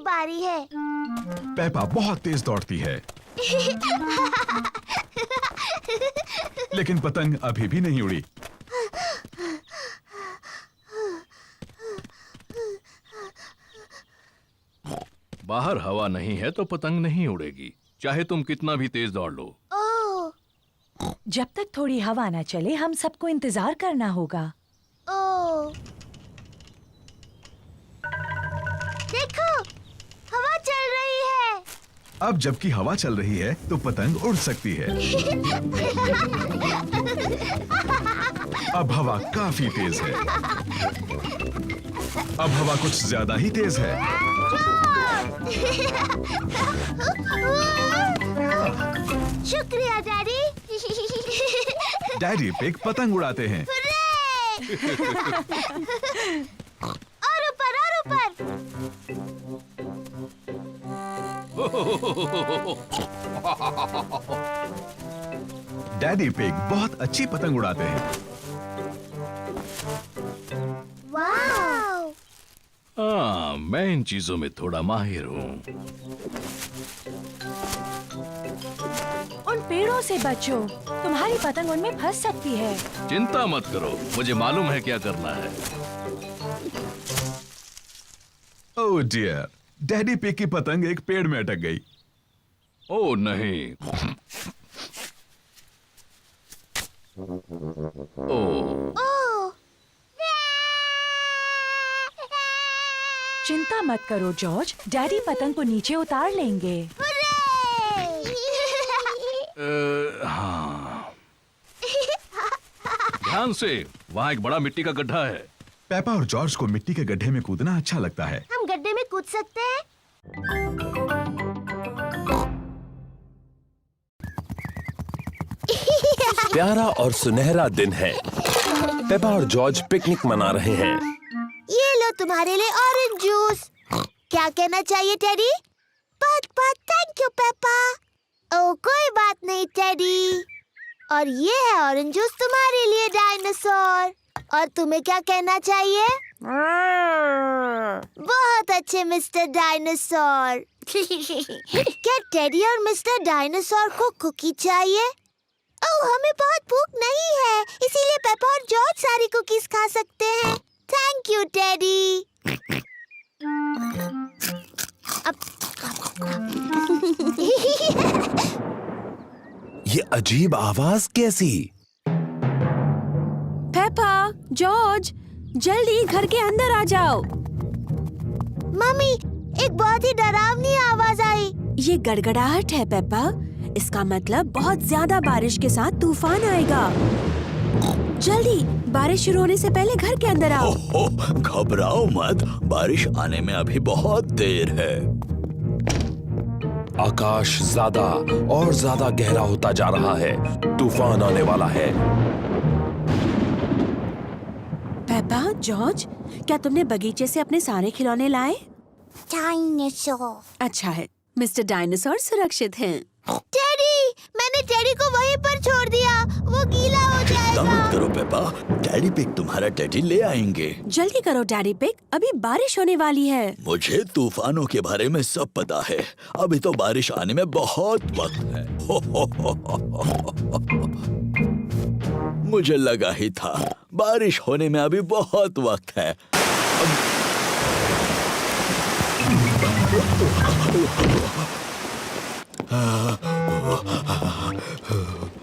बारी है। पेपा बहुत तेज दौड़ती है, लेकिन पतंग अभी भी नहीं उड़ी। बाहर हवा नहीं है तो पतंग नहीं उड़ेगी, चाहे तुम कितना भी तेज दौड़ लो। ओह, जब तक थोड़ी हवा ना चले हम सबको इंतजार करना होगा। ओह, देखो, हवा चल रही है। अब जबकि हवा चल रही है तो पतंग उड़ सकती है। अब हवा काफी तेज है। अब हवा कुछ ज्यादा ही तेज है। शुक्रिया डैडी। डैडी पिग पतंग उड़ाते हैं। और ऊपर और ऊपर। डैडी पिग बहुत अच्छी पतंग उड़ाते हैं। वाव! हाँ, मैं इन चीजों में थोड़ा माहिर हूँ। उन पेड़ों से बचो, तुम्हारी पतंग उनमें फंस सकती है। चिंता मत करो, मुझे मालूम है क्या करना है। ओह डियर, डैडी पिग की पतंग एक पेड़ में अटक गई। ओह नहीं। ओह, ओह! चिंता मत करो जॉर्ज, डैडी पतंग को नीचे उतार लेंगे। हाँ। ध्यान से, वहाँ एक बड़ा मिट्टी का गड्ढा है। पेपा और जॉर्ज को मिट्टी के गड्ढे में कूदना अच्छा लगता है। हम गड्ढे में कूद सकते हैं? प्यारा और सुनहरा दिन है। पेपा और जॉर्ज पिकनिक मना रहे हैं। ये लो तुम्हारे लिए ऑरेंज जूस। क्या कहना चाहिए टेडी? बहुत बहुत थैंक यू पेपा। ओह कोई बात नहीं टेडी। और ये है ऑरेंज जूस तुम्हारे लिए डायनासोर। और तुम्हें क्या कहना चाहिए? बहुत अच्छे मिस्टर डायनासोर। क्या टेडी और मिस्टर डायनासोर को कुकी चाहिए? ओह हमें बहुत भूख नहीं है, इसीलिए पेपा और जॉर्ज सारी कुकीज खा सकते हैं। Thank you teddy. ये अजीब आवाज कैसी? पेपा, जॉर्ज, जल्दी घर के अंदर आ जाओ। मम्मी, एक बहुत ही डरावनी आवाज आई। ये गड़गड़ाहट है पेपा, इसका मतलब बहुत ज्यादा बारिश के साथ तूफान आएगा। जल्दी, बारिश शुरू होने से पहले घर के अंदर आओ। घबराओ मत, बारिश आने में अभी बहुत देर है। आकाश ज्यादा और ज्यादा गहरा होता जा रहा है। तूफान आने वाला है। पेपा, जॉर्ज, क्या तुमने बगीचे से अपने सारे खिलौने लाए? डायनासोर। अच्छा है, मिस्टर डायनासोर सुरक्षित हैं। टेडी, मैंने टेडी को वहीं पर छोड़ दिया, वो गीला हो चिंता मत जाएगा। करो पेपा, डैडी पिग तुम्हारा टेडी ले आएंगे। जल्दी करो डैडी पिग, अभी बारिश होने वाली है। मुझे तूफानों के बारे में सब पता है। अभी तो बारिश आने में बहुत वक्त है। मुझे लगा ही था, बारिश होने में अभी बहुत वक्त है।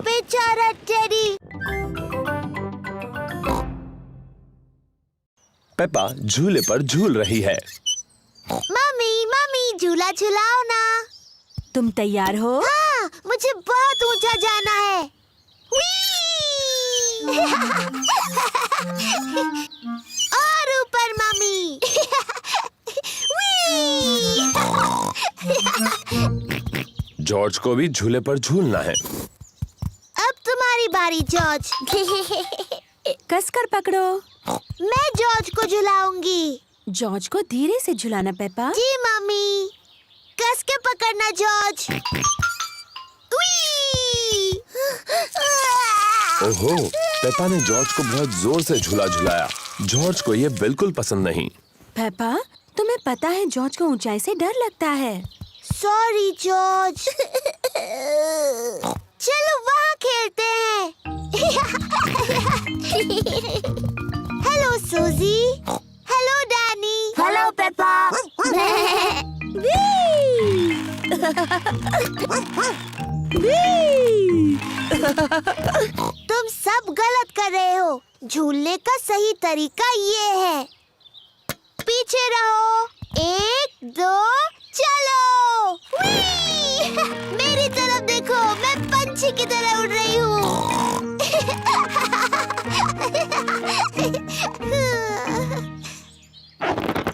बेचारा टेडी। पेपा झूले पर झूल रही है। मम्मी, मम्मी, झूला झुलाओ ना। तुम तैयार हो? हाँ, मुझे बहुत ऊंचा जाना है। और ऊपर मम्मी। जॉर्ज को भी झूले पर झूलना है। अब तुम्हारी बारी जॉर्ज। कसकर पकड़ो। मैं जॉर्ज को झुलाऊंगी। जॉर्ज को धीरे से झुलाना पेपा। जी मम्मी, कस के पकड़ना जॉर्ज। ओहो, पेपा ने जॉर्ज को बहुत जोर से झूला झुलाया। जॉर्ज को ये बिल्कुल पसंद नहीं। पेपा, तुम्हें पता है जॉर्ज को ऊंचाई से डर लगता है। Sorry George. चलो वहाँ खेलते हैं। हेलो सूजी। Hello Danny. Hello Peppa. तुम सब गलत कर रहे हो। झूलने का सही तरीका ये है। पीछे रहो। 1 2 चलो। मेरी तरफ देखो, मैं पंछी की तरह उड़ रही हूँ।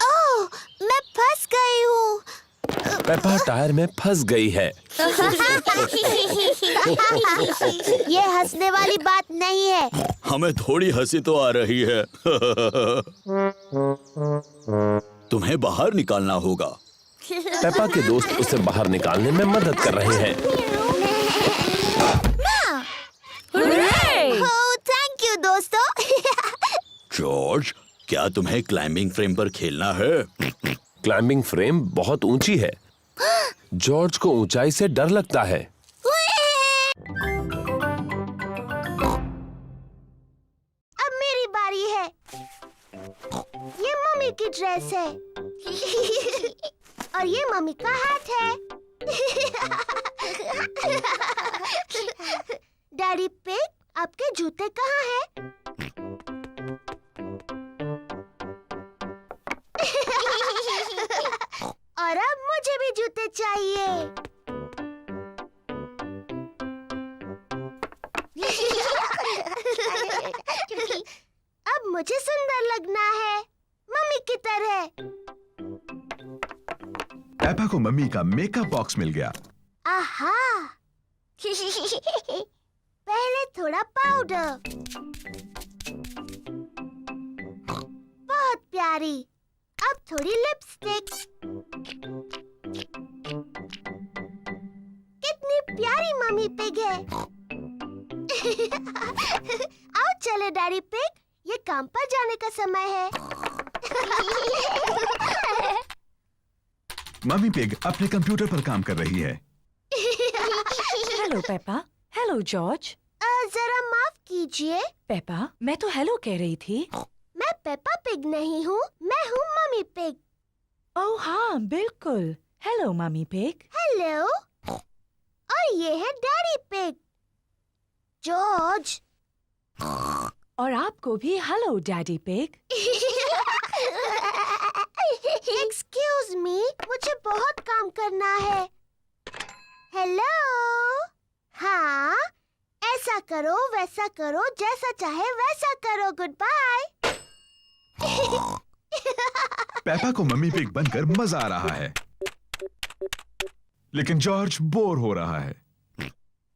ओह, मैं फंस गई हूँ। पेपा टायर में फंस गई है। ये हंसने वाली बात नहीं है। हमें थोड़ी हंसी तो आ रही है। तुम्हें बाहर निकालना होगा। पेपा के दोस्त उसे बाहर निकालने में मदद कर रहे हैं। ओह, थैंक यू दोस्तों। जॉर्ज, क्या तुम्हें क्लाइंबिंग फ्रेम पर खेलना है? क्लाइंबिंग फ्रेम बहुत ऊंची है। जॉर्ज को ऊंचाई से डर लगता है। अब मेरी बारी है। ये मम्मी की ड्रेस है। और ये मम्मी का हाथ है। डैडी पिग, आपके जूते कहाँ हैं? और अब मुझे भी जूते चाहिए। अब मुझे सुंदर लगना है, मम्मी की तरह। पेपा को मम्मी का मेकअप बॉक्स मिल गया। आहा। पहले थोड़ा पाउडर। बहुत प्यारी। अब थोड़ी लिपस्टिक। कितनी प्यारी मम्मी पिग है। आओ चले डैडी पिग, ये काम पर जाने का समय है। मम्मी पिग अपने कंप्यूटर पर काम कर रही है। Hello Peppa. Hello George. जरा माफ कीजिए। पेपा, मैं तो हेलो कह रही थी। मैं पेपा पिग नहीं हूँ, मैं हूँ मम्मी पिग। ओह हाँ, बिल्कुल। Hello mummy pig. हेलो। और ये है डैडी पिग। जॉर्ज। और आपको भी hello daddy pig. Excuse me, मुझे बहुत काम करना है। हेलो। हाँ, ऐसा करो, वैसा करो, जैसा चाहे वैसा करो। Good bye. पेपा को मम्मी पिग बनकर मजा आ रहा है, लेकिन जॉर्ज बोर हो रहा है।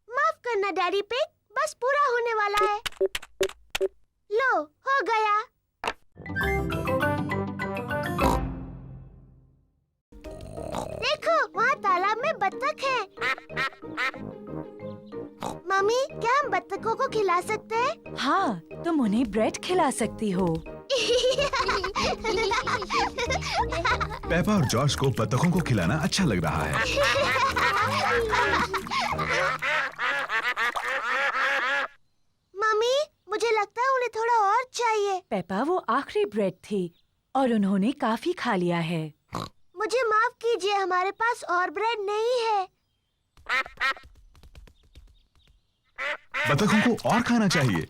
माफ करना डैडी पिग, बस पूरा होने वाला है। लो, हो गया। देखो, वहाँ तालाब में बत्तख है। मम्मी, क्या हम बत्तखों को खिला सकते हैं? हाँ, तुम उन्हें ब्रेड खिला सकती हो। पेपा और जॉर्ज को बतखों को खिलाना अच्छा लग रहा है। मम्मी, मुझे लगता है उन्हें थोड़ा और चाहिए। पेपा, वो आखिरी ब्रेड थी और उन्होंने काफी खा लिया है। मुझे माफ कीजिए, हमारे पास और ब्रेड नहीं है। बतखों को और खाना चाहिए।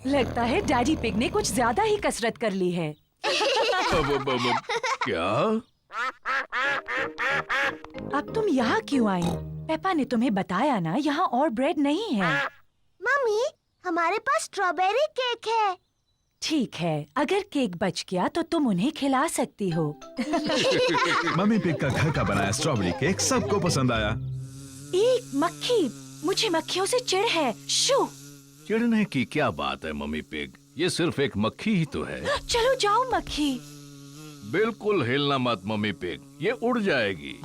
लगता है डैडी पिग ने कुछ ज्यादा ही कसरत कर ली है। क्या? अब तुम यहाँ क्यों आई? पेपा ने तुम्हें बताया ना, यहाँ और ब्रेड नहीं है। मम्मी, हमारे पास स्ट्रॉबेरी केक है। ठीक है, अगर केक बच गया तो तुम उन्हें खिला सकती हो। मम्मी पिग का घर का बनाया स्ट्रॉबेरी केक सबको पसंद आया। एक मक्खी, मुझे मक्खियों से चिढ़ है। शू! चिढ़ने की क्या बात है मम्मी पिग, ये सिर्फ एक मक्खी ही तो है। चलो जाओ मक्खी। बिल्कुल हिलना मत मम्मी पिग, ये उड़ जाएगी।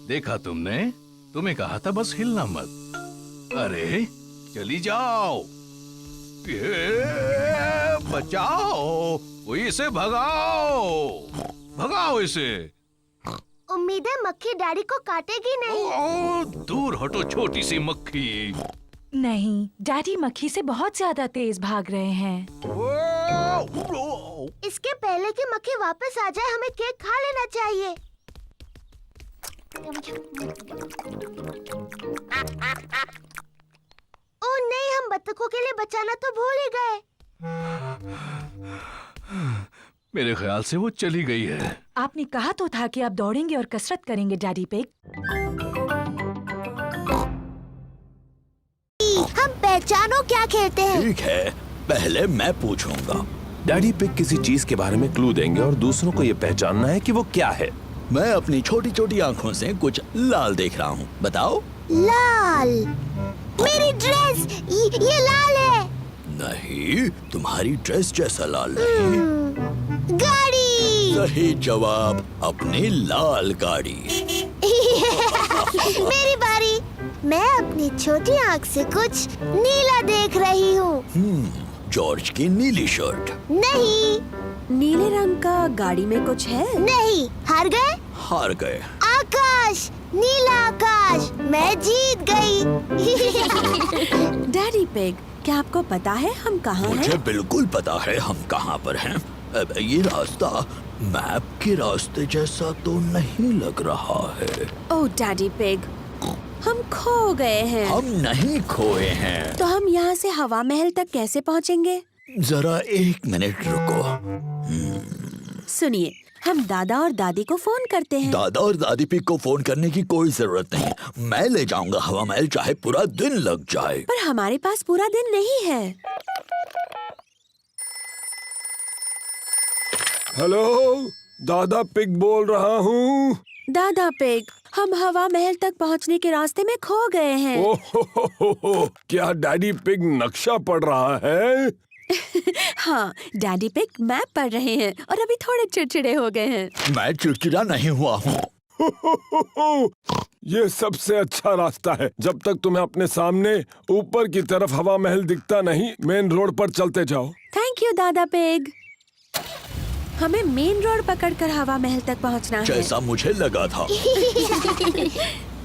देखा तुमने, तुम्हें कहा था बस हिलना मत। अरे चली जाओ। ये बचाओ, कोई इसे भगाओ, भगाओ इसे। उम्मीद है मक्खी डैडी को काटेगी नहीं। ओ, दूर हटो छोटी सी मक्खी। नहीं, डैडी मक्खी से बहुत ज्यादा तेज भाग रहे हैं। इसके पहले कि मक्खी वापस आ जाए हमें केक खा लेना चाहिए। ओह नहीं, हम बत्तखों के लिए बचाना तो भूल ही गए। मेरे ख्याल से वो चली गई है। आपने कहा तो था कि आप दौड़ेंगे और कसरत करेंगे डैडी पिग। हम पहचानो क्या खेलते हैं। ठीक है, पहले मैं पूछूंगा। डैडी पिग किसी चीज के बारे में क्लू देंगे और दूसरों को ये पहचानना है कि वो क्या है। मैं अपनी छोटी छोटी आंखों से कुछ लाल देख रहा हूँ, बताओ। लाल, मेरी ड्रेस, ये लाल है। नहीं, तुम्हारी ड्रेस जैसा लाल नहीं। गाड़ी। सही जवाब, अपनी लाल गाड़ी। मेरी बारी। मैं अपनी छोटी आँख से कुछ नीला देख रही हूँ। जॉर्ज की नीली शर्ट। नहीं नीले रंग का गाड़ी में कुछ है? नहीं, हार गए। हार गए। आकाश, नीला आकाश, मैं जीत गई। डैडी पिग, क्या आपको पता है हम कहाँ मुझे हैं? बिल्कुल पता है हम कहाँ पर हैं। अब ये रास्ता मैप के रास्ते जैसा तो नहीं लग रहा है। ओह डैडी पिग, हम खो गए हैं। हम नहीं खोए हैं। तो हम यहाँ से हवा महल तक कैसे पहुँचेंगे? जरा 1 मिनट रुको। सुनिए, हम दादा और दादी को फोन करते हैं। दादा और दादी पिग को फोन करने की कोई जरूरत नहीं। मैं ले जाऊंगा हवा महल, चाहे पूरा दिन लग जाए। पर हमारे पास पूरा दिन नहीं है। हेलो, दादा पिग बोल रहा हूँ। दादा पिग, हम हवा महल तक पहुँचने के रास्ते में खो गए हैं। ओह, क्या डैडी पिग नक्शा पढ़ रहा है? हाँ, डैडी पिग मैप पढ़ रहे हैं और अभी थोड़े चिड़चिड़े हो गए हैं। मैं चिड़चिड़ा नहीं हुआ हूँ। ये सबसे अच्छा रास्ता है। जब तक तुम्हें अपने सामने ऊपर की तरफ हवा महल दिखता नहीं, मेन रोड पर चलते जाओ। थैंक यू दादा पिग। हमें मेन रोड पकड़कर हवा महल तक पहुंचना है। जैसा मुझे लगा था।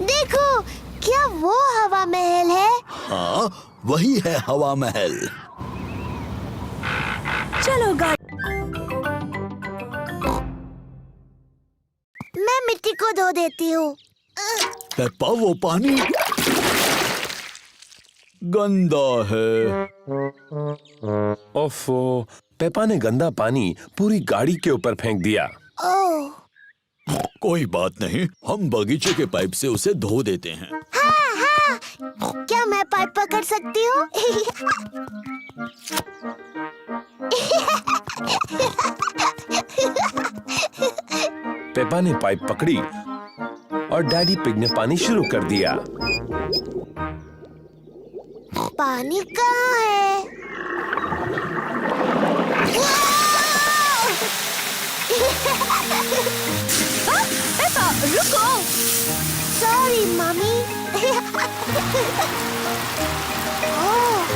देखो, क्या वो हवा महल है? हाँ, वही है हवा महल। चलो गाड़ी। मैं मिट्टी को धो देती हूँ। पेप्पा, वो पानी गंदा है। ओफो, पेपा ने गंदा पानी पूरी गाड़ी के ऊपर फेंक दिया। ओह, कोई बात नहीं, हम बगीचे के पाइप से उसे धो देते हैं। हाँ हाँ, क्या मैं पाइप पकड़ सकती हूँ? पेपा ने पाइप पकड़ी और डैडी पिग ने पानी शुरू कर दिया। पानी कहाँ है? पेपा, रुको। Sorry mummy. Oh,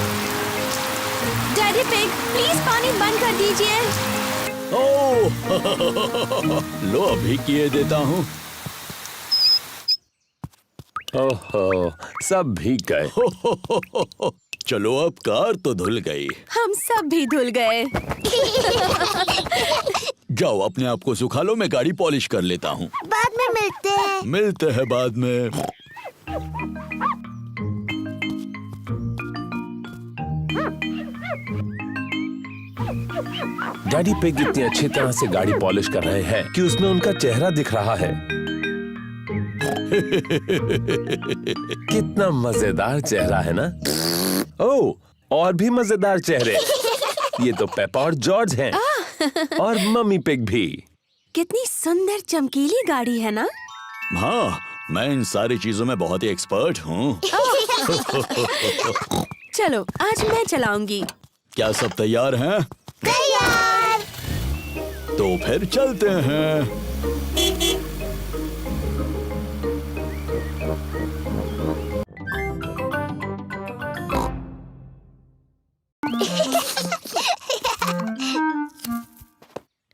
daddy pig, please पानी बंद कर दीजिए। ओह, लो अभी किए देता हूँ। ओहो, सब भीग गए। चलो, अब कार तो धुल गई। हम सब भी धुल गए। जाओ, अपने आप को सुखा लो, मैं गाड़ी पॉलिश कर लेता हूँ। बाद में मिलते हैं। मिलते हैं बाद में। डैडी पिग इतनी अच्छी तरह से गाड़ी पॉलिश कर रहे हैं कि उसमें उनका चेहरा दिख रहा है। कितना मजेदार चेहरा है ना? ओह, और भी मजेदार चेहरे। ये तो पेपा और जॉर्ज हैं। और मम्मी पिग भी। कितनी सुंदर चमकीली गाड़ी है ना? हाँ, मैं इन सारी चीजों में बहुत ही एक्सपर्ट हूँ। चलो, आज मैं चलाऊंगी। क्या सब तैयार हैं? तैयार। तो फिर चलते हैं।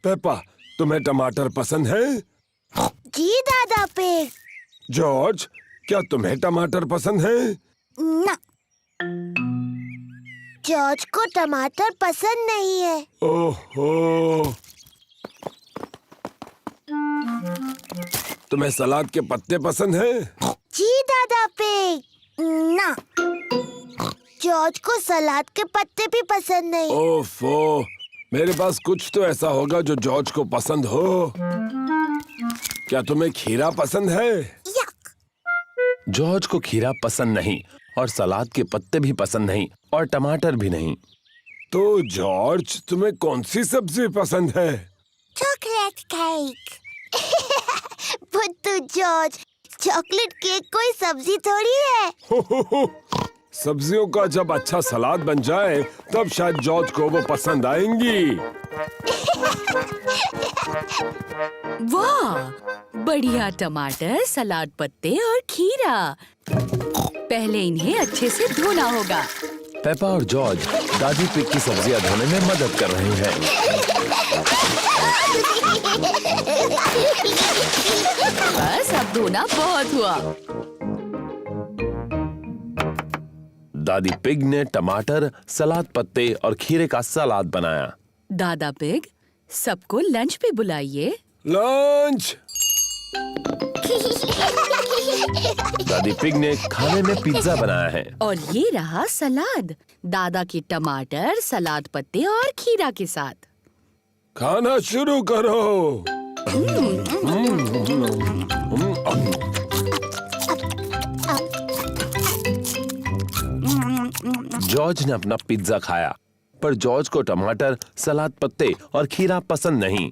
पेपा, तुम्हें टमाटर पसंद है? जी दादा पिग। जॉर्ज, क्या तुम्हें टमाटर पसंद है? ना, जॉर्ज को टमाटर पसंद नहीं है। ओहो, तुम्हें सलाद के पत्ते पसंद है? जी दादा पिग। ना, जॉर्ज को सलाद के पत्ते भी पसंद नहीं। ओफो, मेरे पास कुछ तो ऐसा होगा जो जॉर्ज को पसंद हो। क्या तुम्हें खीरा पसंद है? यक। जॉर्ज को खीरा पसंद नहीं और सलाद के पत्ते भी पसंद नहीं और टमाटर भी नहीं। तो जॉर्ज, तुम्हें कौन सी सब्जी पसंद है? Chocolate cake. बुद्धू जॉर्ज, चॉकलेट केक कोई सब्जी थोड़ी है। सब्जियों का जब अच्छा सलाद बन जाए तब शायद जॉर्ज को वो पसंद आएंगी। वाह, बढ़िया टमाटर, सलाद पत्ते और खीरा। पहले इन्हें अच्छे से धोना होगा। पेपा और जॉर्ज दादी पिग की सब्जियां धोने में मदद कर रहे हैं। बस अब धोना बहुत हुआ। दादी पिग ने टमाटर, सलाद पत्ते और खीरे का सलाद बनाया। दादा पिग, सबको लंच पे बुलाइए। लंच। दादी पिग ने खाने में पिज्जा बनाया है। और ये रहा सलाद, दादा की टमाटर, सलाद पत्ते और खीरा के साथ। खाना शुरू करो। जॉर्ज ने अपना पिज्जा खाया, पर जॉर्ज को टमाटर, सलाद पत्ते और खीरा पसंद नहीं।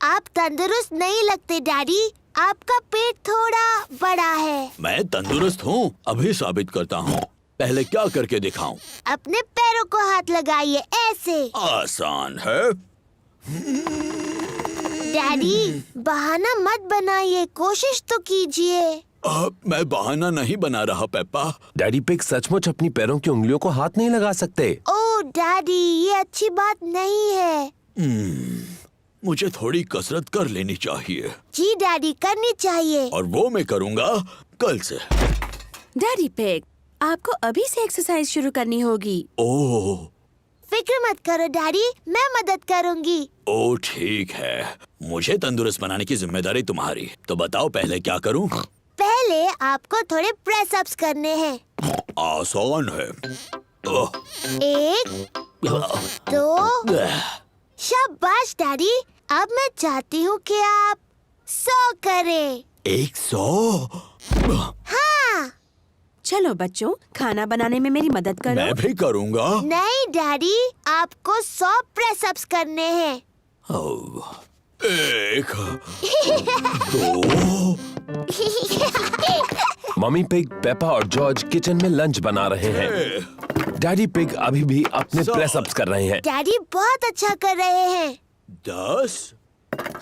आप तंदुरुस्त नहीं लगते डैडी, आपका पेट थोड़ा बड़ा है। मैं तंदुरुस्त हूँ, अभी साबित करता हूँ। पहले क्या करके दिखाऊं? अपने पैरों को हाथ लगाइए, ऐसे। आसान है। डैडी, बहाना मत बनाइए, कोशिश तो कीजिए। मैं बहाना नहीं बना रहा पेप्पा। डैडी पिग सचमुच अपनी पैरों की उंगलियों को हाथ नहीं लगा सकते। ओह डैडी, ये अच्छी बात नहीं है। मुझे थोड़ी कसरत कर लेनी चाहिए। जी डैडी, करनी चाहिए। और वो मैं करूँगा कल से। डैडी पिग, आपको अभी से एक्सरसाइज शुरू करनी होगी। ओह, फिक्र मत करो डैडी, मैं मदद करूंगी। ओह ठीक है, मुझे तंदुरुस्त बनाने की जिम्मेदारी तुम्हारी। तो बताओ पहले क्या करूं? पहले आपको थोड़े प्रेस अप्स करने हैं। आसान है। ओह, 1, 2, शाबाश डैडी। अब मैं चाहती हूँ कि आप 100 करें। 100? हाँ। चलो बच्चों, खाना बनाने में मेरी मदद करो। मैं भी करूँगा। नहीं डैडी, आपको 100 प्रेस अप्स करने हैं। 1, 2। मम्मी पिग, पेपा और जॉर्ज किचन में लंच बना रहे हैं। डैडी पिग अभी भी अपने प्रेस अप्स कर रहे हैं। डैडी बहुत अच्छा कर रहे हैं। 10,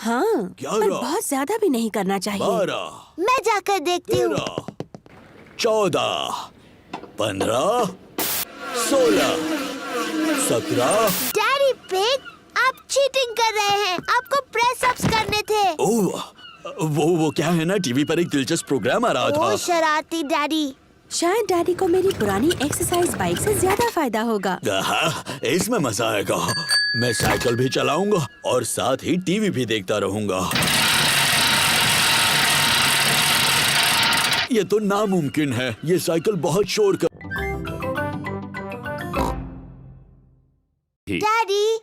हाँ, 11, पर बहुत ज्यादा भी नहीं करना चाहिए। 12, मैं जाकर देखती हूँ। 13, 14, 15, 16, 17। डैडी पिग, आप चीटिंग कर रहे हैं। आपको प्रेस अप्स करने थे। ओह, वो क्या है ना, टीवी पर एक दिलचस्प प्रोग्राम आ रहा था। ओह शरारती डैडी। शायद डैडी को मेरी पुरानी एक्सरसाइज बाइक से ज्यादा फायदा होगा। इसमें मजा आएगा। मैं साइकिल भी चलाऊंगा और साथ ही टीवी भी देखता रहूंगा। ये तो नामुमकिन है। ये साइकिल बहुत शोर कर। डैडी,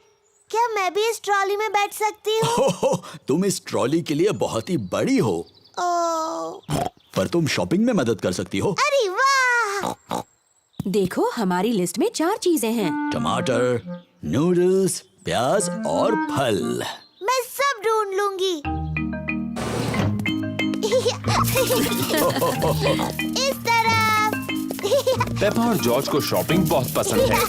क्या मैं भी इस ट्रॉली में बैठ सकती हूँ? तुम इस ट्रॉली के लिए बहुत ही बड़ी हो, ओह, पर तुम शॉपिंग में मदद कर सकती हो। अरे वाह! देखो, हमारी लिस्ट में 4 चीजें हैं। टमाटर, नूडल्स, प्याज और फल। मैं सब ढूंढ लूंगी। इस तरफ। पेपा और जॉर्ज को शॉपिंग बहुत पसंद है।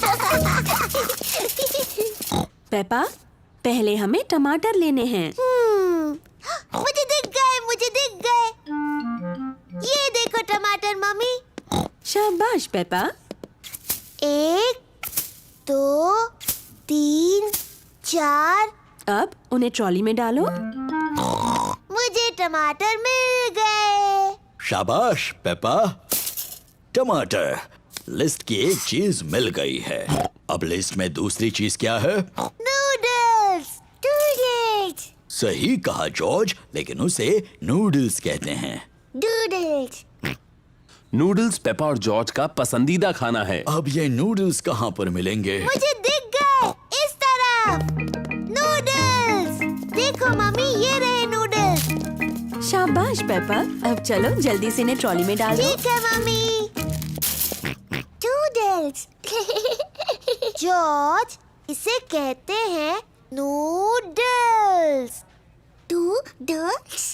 पेपा, पहले हमें टमाटर लेने हैं। मुझे दिख गए, मुझे दिख गए। ये देखो टमाटर मम्मी। शाबाश पेपा। 1, 2, 3, 4। अब उन्हें ट्रॉली में डालो। मुझे टमाटर मिल गए। शाबाश पेपा। टमाटर। लिस्ट की एक चीज मिल गई है। अब लिस्ट में दूसरी चीज क्या है? नूडल्स। नूडल्स। सही कहा जॉर्ज, लेकिन उसे नूडल्स कहते हैं। नूडल्स। नूडल्स पेपा और जॉर्ज का पसंदीदा खाना है। अब ये नूडल्स कहाँ पर मिलेंगे? मुझे दिख गए, इस तरफ। नूडल्स। देखो मम्मी, ये रहे नूडल्स। शाबाश पेपा। अब चलो जल्दी से इन्हें ट्रॉली में डालो। ठीक है मम्मी। नूडल्स। जॉर्ज, इसे कहते हैं नूडल्स। नूडल्स।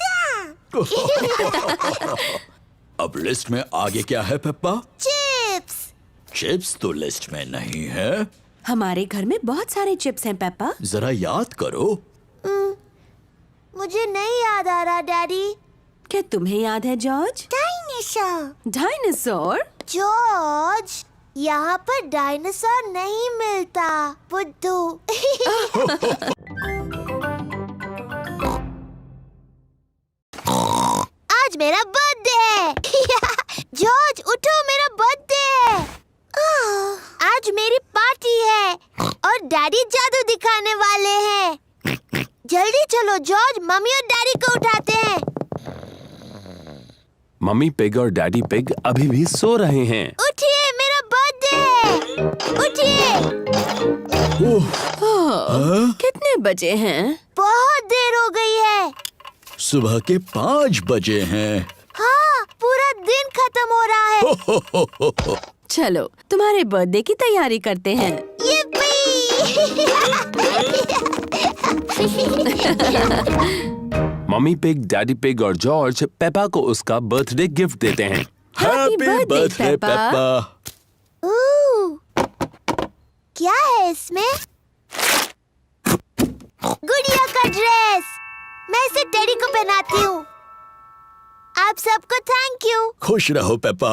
अब लिस्ट में आगे क्या है पेप्पा? चिप्स। चिप्स तो लिस्ट में नहीं है। हमारे घर में बहुत सारे चिप्स हैं पेपा। जरा याद करो। मुझे नहीं याद आ रहा डैडी। क्या तुम्हें याद है जॉर्ज? डायनासोर। डायनासोर? जॉर्ज, यहाँ पर डायनासोर नहीं मिलता, बुद्धू। आज मेरा बर्थडे है। जॉर्ज उठो, मेरा बर्थडे है। आज मेरी पार्टी है और डैडी जादू दिखाने वाले हैं। जल्दी चलो जॉर्ज, मम्मी और डैडी को उठाते हैं। मम्मी पिग और डैडी पिग अभी भी सो रहे हैं। उठिए, मेरा बर्थडे है। उठिए। कितने बजे हैं? बहुत देर हो गई है। सुबह के 5 बजे हैं। हाँ, पूरा दिन खत्म हो रहा है। चलो तुम्हारे बर्थडे की तैयारी करते हैं। मम्मी पिग, डैडी पिग और जॉर्ज पेपा को उसका बर्थडे गिफ्ट देते हैं। Happy birthday, Peppa. क्या है इसमें? गुड़िया का ड्रेस। मैं इसे टेडी को पहनाती हूँ। आप सबको थैंक यू। खुश रहो पेप्पा।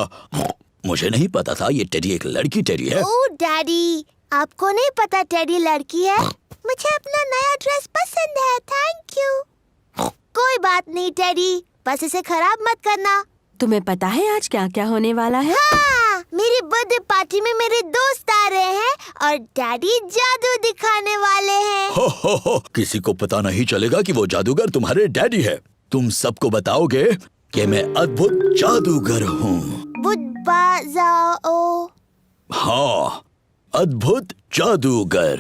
मुझे नहीं पता था ये टेडी एक लड़की टेडी है। ओह डैडी, आपको नहीं पता टेडी लड़की है? मुझे अपना नया ड्रेस पसंद है, थैंक यू। कोई बात नहीं टेडी, बस इसे खराब मत करना। तुम्हें पता है आज क्या क्या होने वाला है? हाँ, मेरी बर्थडे पार्टी में मेरे दोस्त आ रहे हैं और डैडी जादू दिखाने वाले हैं। हो, किसी को पता नहीं चलेगा कि वो जादूगर तुम्हारे डैडी है। तुम सबको बताओगे कि मैं अद्भुत जादूगर हूँ। बुद्ध हाँ, अद्भुत जादूगर।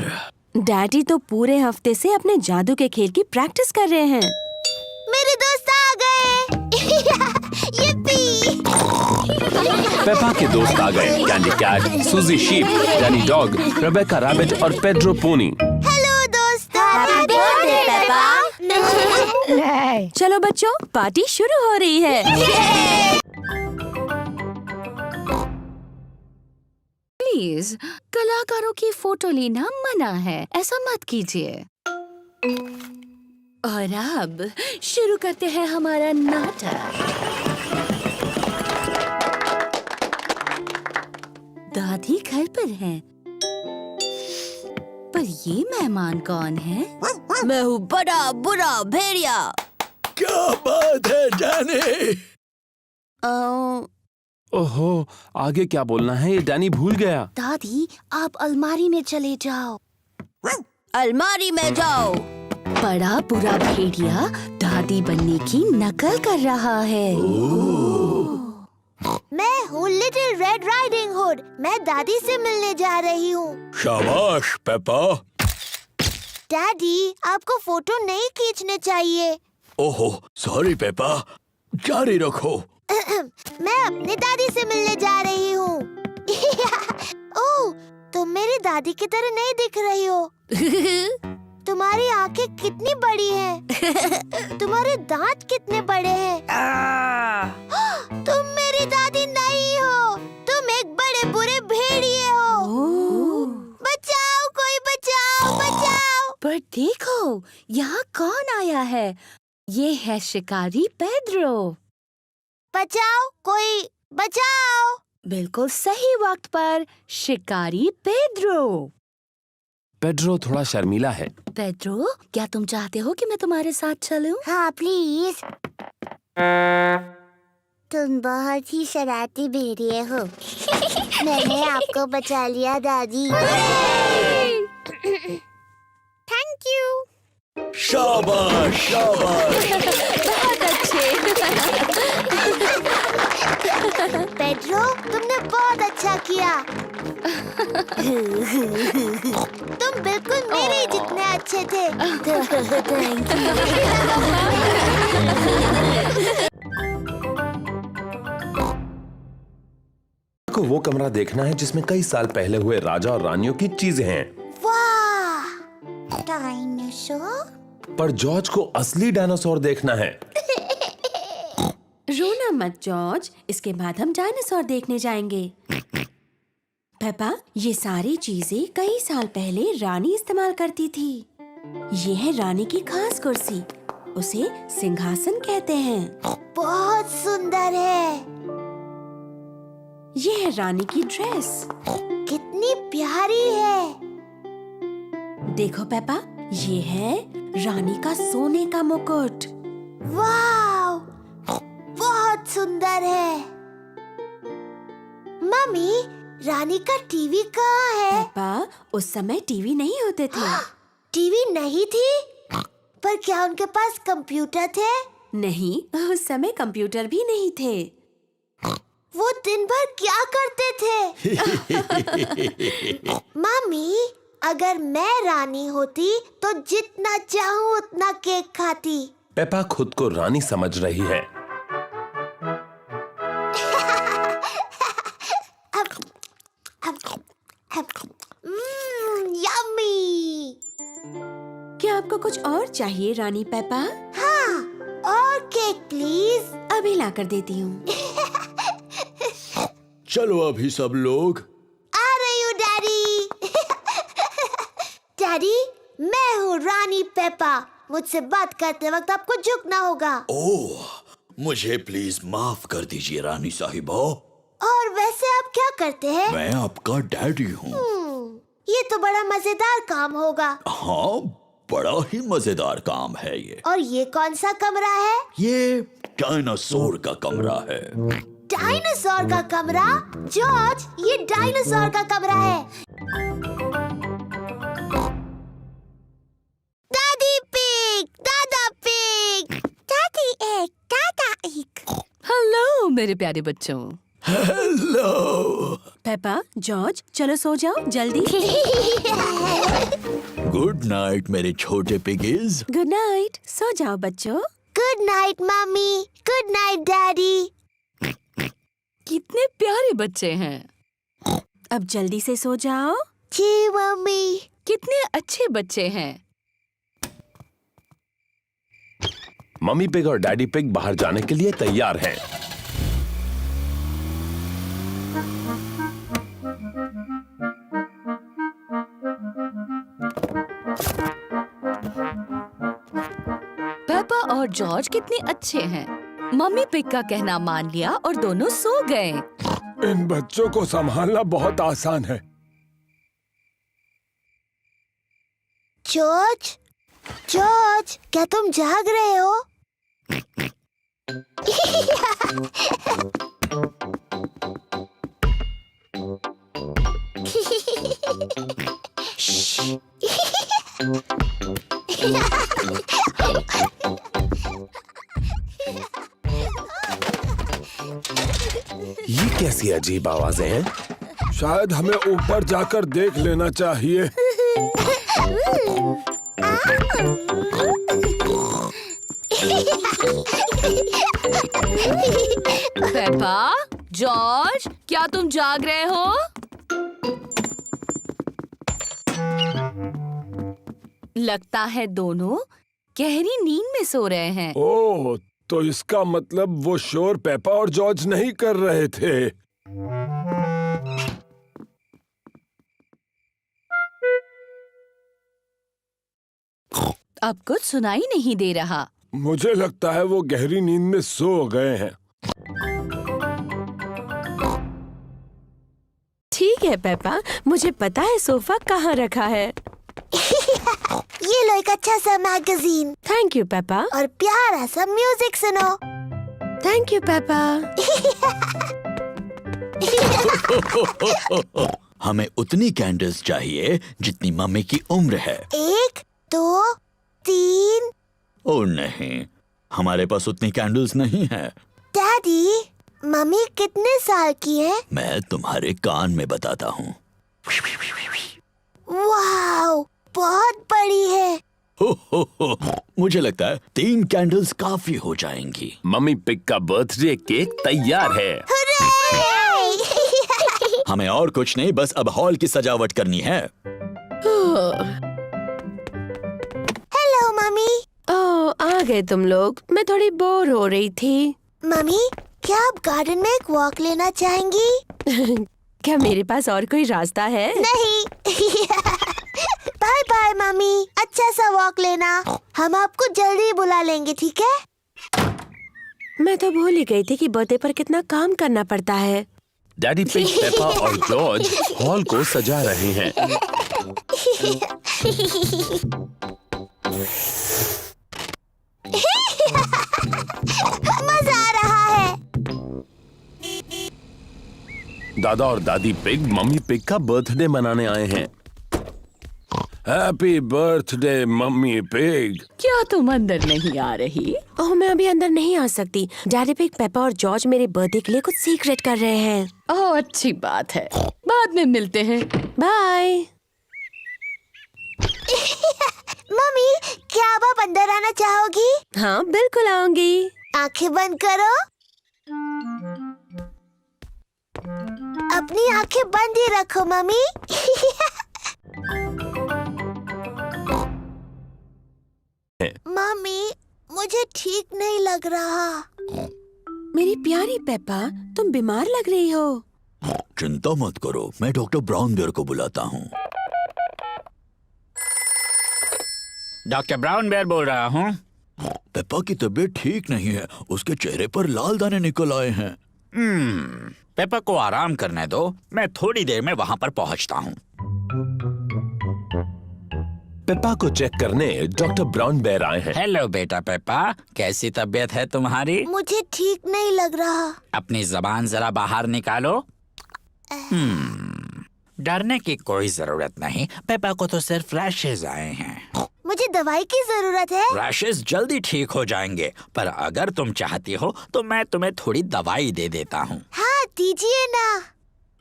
डैडी तो पूरे हफ्ते से अपने जादू के खेल की प्रैक्टिस कर रहे हैं। मेरे दोस्त आ गए। yippee! पेपा के दोस्त आ गए। Candy Cat, Suzy Sheep, Danny Dog, Rebecca Rabbit और पेड्रो पोनी। हेलो दोस्त। Happy birthday Peppa. चलो बच्चों, पार्टी शुरू हो रही है। प्लीज, कलाकारों की फोटो लेना मना है, ऐसा मत कीजिए। और अब शुरू करते हैं हमारा नाटक। दादी घर पर हैं, पर ये मेहमान कौन है? मैं हूँ बड़ा बुरा भेड़िया। क्या बात है डैनी? ओहो, आगे क्या बोलना है ये डैनी भूल गया। दादी, आप अलमारी में चले जाओ। अलमारी में जाओ। बड़ा बुरा भेड़िया दादी बनने की नकल कर रहा है। मैं हूँ लिटिल रेड राइडिंग हुड। मैं दादी से मिलने जा रही हूँ। शाबाश पेपा। डैडी, आपको फोटो नहीं खींचने चाहिए। ओहो, सॉरी पेपा, जारी रखो। मैं अपनी दादी से मिलने जा रही हूँ। ओह, तुम मेरी दादी की तरह नहीं दिख रही हो। तुम्हारी आंखें कितनी बड़ी हैं। तुम्हारे दांत कितने बड़े हैं। तुम मेरी दादी नहीं हो, तुम एक बड़े बुरे भेड़िए हो। बचाओ, कोई बचाओ, बचाओ। पर देखो, यहाँ कौन आया है? ये है शिकारी पेड्रो। बचाओ, कोई बचाओ। बिल्कुल सही वक्त पर शिकारी पेड्रो। पेड्रो थोड़ा शर्मीला है। पेड्रो, क्या तुम चाहते हो कि मैं तुम्हारे साथ चलूं? हाँ प्लीज। तुम बहुत ही शरारती भेड़िए हो। मैंने आपको बचा लिया दादी। Thank you. शाबाश शाबाश। बहुत अच्छे। पेड्रो, तुमने बहुत अच्छा किया। तुम बिल्कुल मेरे जितने अच्छे थे। थैंक को वो कमरा देखना है जिसमें कई साल पहले हुए राजा और रानियों की चीजें हैं। वाह, डायनासोर। पर जॉर्ज को असली डायनासोर देखना है। रोना मत जॉर्ज, इसके बाद हम डायनासोर देखने जाएंगे। पेपा, ये सारी चीजें कई साल पहले रानी इस्तेमाल करती थी। ये है रानी की खास कुर्सी, उसे सिंहासन कहते हैं। बहुत सुंदर है। ये है रानी की ड्रेस। कितनी प्यारी है। देखो पेपा, ये है रानी का सोने का मुकुट। वाह, बहुत सुंदर है। मम्मी, रानी का टीवी कहाँ है? पेपा, उस समय टीवी नहीं होते थे। टीवी नहीं थी? पर क्या उनके पास कंप्यूटर थे? नहीं, उस समय कंप्यूटर भी नहीं थे। वो दिन भर क्या करते थे? मम्मी, अगर मैं रानी होती तो जितना चाहूँ उतना केक खाती। पेपा खुद को रानी समझ रही है। यम्मी। क्या आपको कुछ और चाहिए रानी पेपा? हाँ, और केक प्लीज। अभी लाकर देती हूँ। चलो अभी सब लोग। आ रही हूँ डैडी। डैडी, मैं हूँ रानी पेपा। मुझसे बात करते वक्त आपको झुकना होगा। ओह, मुझे प्लीज माफ कर दीजिए रानी साहिबा। और वैसे आप क्या करते हैं? मैं आपका डैडी हूँ। ये तो बड़ा मजेदार काम होगा। हाँ, बड़ा ही मजेदार काम है ये। और ये कौन सा कमरा है? ये डायनासोर का कमरा है। डायनासोर का कमरा? जॉर्ज, ये डायनासोर का कमरा है। दादी पिग, दादा पिग, दादी एक, दादा एक। हेलो मेरे प्यारे बच्चों। हेलो। पेपा, जॉर्ज, चलो सो जाओ जल्दी। गुड नाइट मेरे छोटे पिगीज। गुड नाइट, सो जाओ बच्चों। Good night mummy, good night daddy. कितने प्यारे बच्चे हैं। अब जल्दी से सो जाओ। जी मम्मी। कितने अच्छे बच्चे हैं। मम्मी पिग और डैडी पिग बाहर जाने के लिए तैयार हैं। पेपा और जॉर्ज कितने अच्छे हैं। मम्मी पिग का कहना मान लिया और दोनों सो गए। इन बच्चों को संभालना बहुत आसान है। जॉर्ज, जॉर्ज, क्या तुम जाग रहे हो? ये कैसी अजीब आवाजें हैं? शायद हमें ऊपर जाकर देख लेना चाहिए। पेपा, जॉर्ज, क्या तुम जाग रहे हो? लगता है दोनों गहरी नींद में सो रहे हैं। ओह, तो इसका मतलब वो शोर पेपा और जॉर्ज नहीं कर रहे थे। अब कुछ सुनाई नहीं दे रहा। मुझे लगता है वो गहरी नींद में सो गए हैं। ठीक है पेपा, मुझे पता है सोफा कहाँ रखा है। ये लो एक अच्छा सा मैगजीन थैंक यू पेपा। और प्यारा सा म्यूजिक सुनो। Thank you Peppa. हमें उतनी कैंडल्स चाहिए जितनी मम्मी की उम्र है। 1 2 3। ओ नहीं, हमारे पास उतनी कैंडल्स नहीं है। डैडी, मम्मी कितने साल की है? मैं तुम्हारे कान में बताता हूँ। वाओ, बहुत बड़ी है। मुझे लगता है 3 कैंडल्स काफी हो जाएंगी। मम्मी पिग का बर्थडे केक तैयार है। हमें और कुछ नहीं, बस अब हॉल की सजावट करनी है। Hello mummy. ओह, आ गए तुम लोग। मैं थोड़ी बोर हो रही थी। मम्मी, क्या आप गार्डन में एक वॉक लेना चाहेंगी? क्या मेरे पास और कोई रास्ता है? नहीं। बाय बाय मम्मी, अच्छा सा वॉक लेना। हम आपको जल्दी बुला लेंगे, ठीक है? मैं तो भूल ही गई थी कि बर्थडे पर कितना काम करना पड़ता है। डैडी पिग, पेपा और जॉर्ज हॉल को सजा रहे हैं। मजा आ रहा है। दादा और दादी पिग मम्मी पिग का बर्थडे मनाने आए हैं। Happy birthday mummy pig. क्या तुम अंदर नहीं आ रही? ओह, मैं अभी अंदर नहीं आ सकती। डैडी पिग, पेपा और जॉर्ज मेरे बर्थडे के लिए कुछ सीक्रेट कर रहे हैं। ओह, अच्छी बात है, बाद में मिलते हैं। बाय। मम्मी, क्या आप अंदर आना चाहोगी? हाँ, बिल्कुल आऊंगी। आंखें बंद करो। अपनी आंखें बंद ही रखो मम्मी। मम्मी, मुझे ठीक नहीं लग रहा। मेरी प्यारी पेपा, तुम बीमार लग रही हो। चिंता मत करो, मैं डॉक्टर ब्राउन बेयर को बुलाता हूँ। डॉक्टर ब्राउन बेयर बोल रहा हूँ। पेप्पा की तबीयत ठीक नहीं है, उसके चेहरे पर लाल दाने निकल आए हैं। पेपा को आराम करने दो, मैं थोड़ी देर में वहाँ पर पहुँचता हूँ। पेपा को चेक करने डॉक्टर ब्राउन बेयर आए हैं। हेलो बेटा पेपा, कैसी तबीयत है तुम्हारी? मुझे ठीक नहीं लग रहा। अपनी जबान जरा बाहर निकालो। डरने की कोई जरूरत नहीं, पेपा को तो सिर्फ रैशेज आए हैं। मुझे दवाई की जरूरत है। रैशेज जल्दी ठीक हो जाएंगे, पर अगर तुम चाहती हो तो मैं तुम्हें थोड़ी दवाई दे देता हूँ। हाँ, दीजिए ना।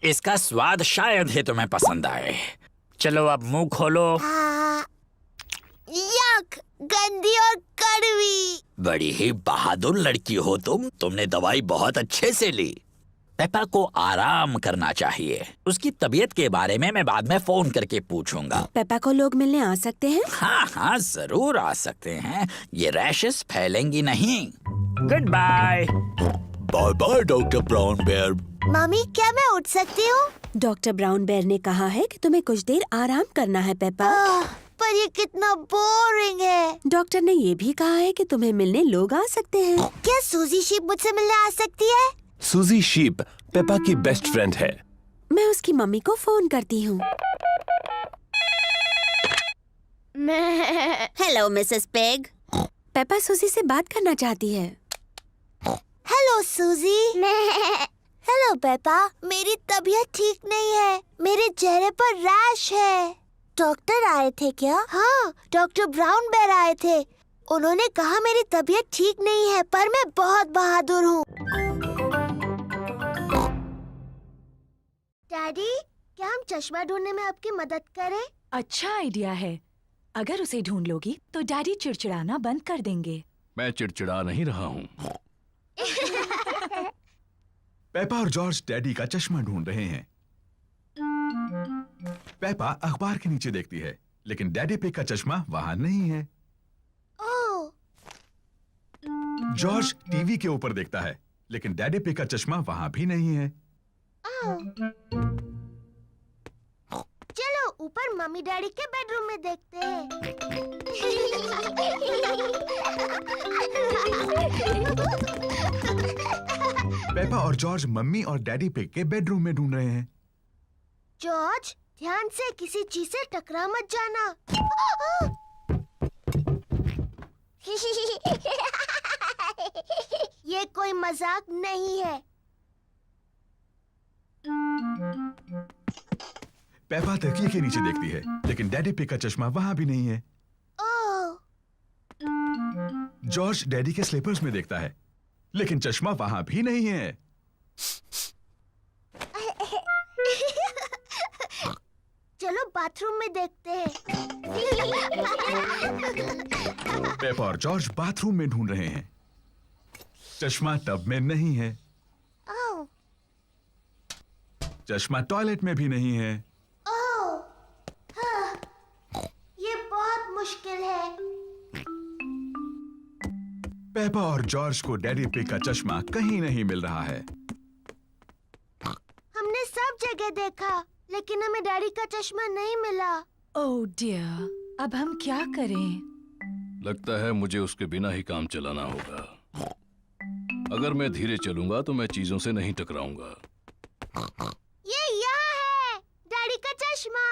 इसका स्वाद शायद ही तुम्हें पसंद आए। चलो अब मुंह खोलो। यक, गंदी और कड़वी। बड़ी ही बहादुर लड़की हो तुमने दवाई बहुत अच्छे से ली। पेपा को आराम करना चाहिए। उसकी तबीयत के बारे में मैं बाद में फोन करके पूछूंगा। पेपा को लोग मिलने आ सकते हैं? हाँ हाँ, जरूर आ सकते हैं। ये रैशेस फैलेंगी नहीं। Good bye. Bye bye doctor Brown Bear. Mummy, क्या मैं उठ सकती हूँ? डॉक्टर ब्राउन बेयर ने कहा है कि तुम्हें कुछ देर आराम करना है पेपा। पर ये कितना बोरिंग है। डॉक्टर ने ये भी कहा है कि तुम्हें मिलने लोग आ सकते हैं। क्या सूजी शीप मुझसे मिलने आ सकती है? सूजी शीप पेपा की बेस्ट फ्रेंड है। मैं उसकी मम्मी को फोन करती हूँ। Hello Mrs pig. पेपा सूजी से बात करना चाहती है। हेलो सूजी। हेलो पेपा, मेरी तबीयत ठीक नहीं है। मेरे चेहरे पर रैश है। डॉक्टर आए थे क्या? हाँ, डॉक्टर ब्राउन बेयर आए थे। उन्होंने कहा मेरी तबीयत ठीक नहीं है, पर मैं बहुत बहादुर हूँ। डैडी, क्या हम चश्मा ढूंढने में आपकी मदद करें? अच्छा आइडिया है। अगर उसे ढूंढ लोगी तो डैडी चिड़चिड़ाना बंद कर देंगे। मैं चिड़चिड़ा नहीं रहा हूँ। पेपा और जॉर्ज डैडी का चश्मा ढूंढ रहे हैं। पेपा अखबार के नीचे देखती है, लेकिन डैडी पिग का चश्मा वहां नहीं है। ओह, जॉर्ज टीवी के ऊपर देखता है, लेकिन डैडी पिग का चश्मा वहां भी नहीं है। चलो ऊपर मम्मी डैडी के बेडरूम में देखते हैं। पेपा और जॉर्ज मम्मी और डैडी पिग के बेडरूम में ढूंढ रहे हैं। जॉर्ज, ध्यान से किसी चीज से टकरा मत जाना। ये कोई मजाक नहीं है। पेपा तकिए के नीचे देखती है, लेकिन डैडी पिग का चश्मा वहां भी नहीं है। ओह, जॉर्ज डैडी के स्लीपर्स में देखता है, लेकिन चश्मा वहां भी नहीं है। चलो बाथरूम में देखते हैं। पेपा और जॉर्ज बाथरूम में ढूंढ रहे हैं। चश्मा टब में नहीं है। ओह, चश्मा टॉयलेट में भी नहीं है। ओह, हाँ, ये बहुत मुश्किल है। पेपा और जॉर्ज को डैडी पिग का चश्मा कहीं नहीं मिल रहा है। हमने सब जगह देखा, लेकिन हमें डैडी का चश्मा नहीं मिला। ओह डियर, अब हम क्या करें? लगता है मुझे उसके बिना ही काम चलाना होगा। अगर मैं धीरे चलूंगा तो मैं चीजों से नहीं टकराऊंगा। ये यहाँ है, डैडी का चश्मा।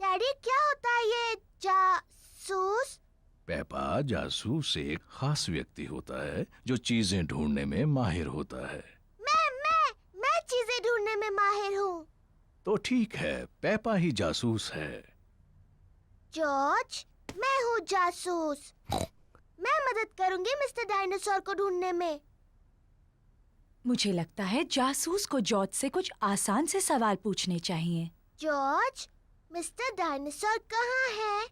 डैडी, क्या होता है ये जासूस? पेपा, जासूस एक खास व्यक्ति होता है जो चीजें ढूंढने में माहिर होता है। मैं चीजें ढूंढने में माहिर हूँ। तो ठीक है, पेपा ही जासूस है। जॉर्ज, मैं हूँ जासूस। मैं मदद करूंगी मिस्टर डायनासोर को ढूंढने में। मुझे लगता है जासूस को जॉर्ज से कुछ आसान से सवाल पूछने चाहिए। जॉर्ज, मिस्टर डायनासोर कहाँ है?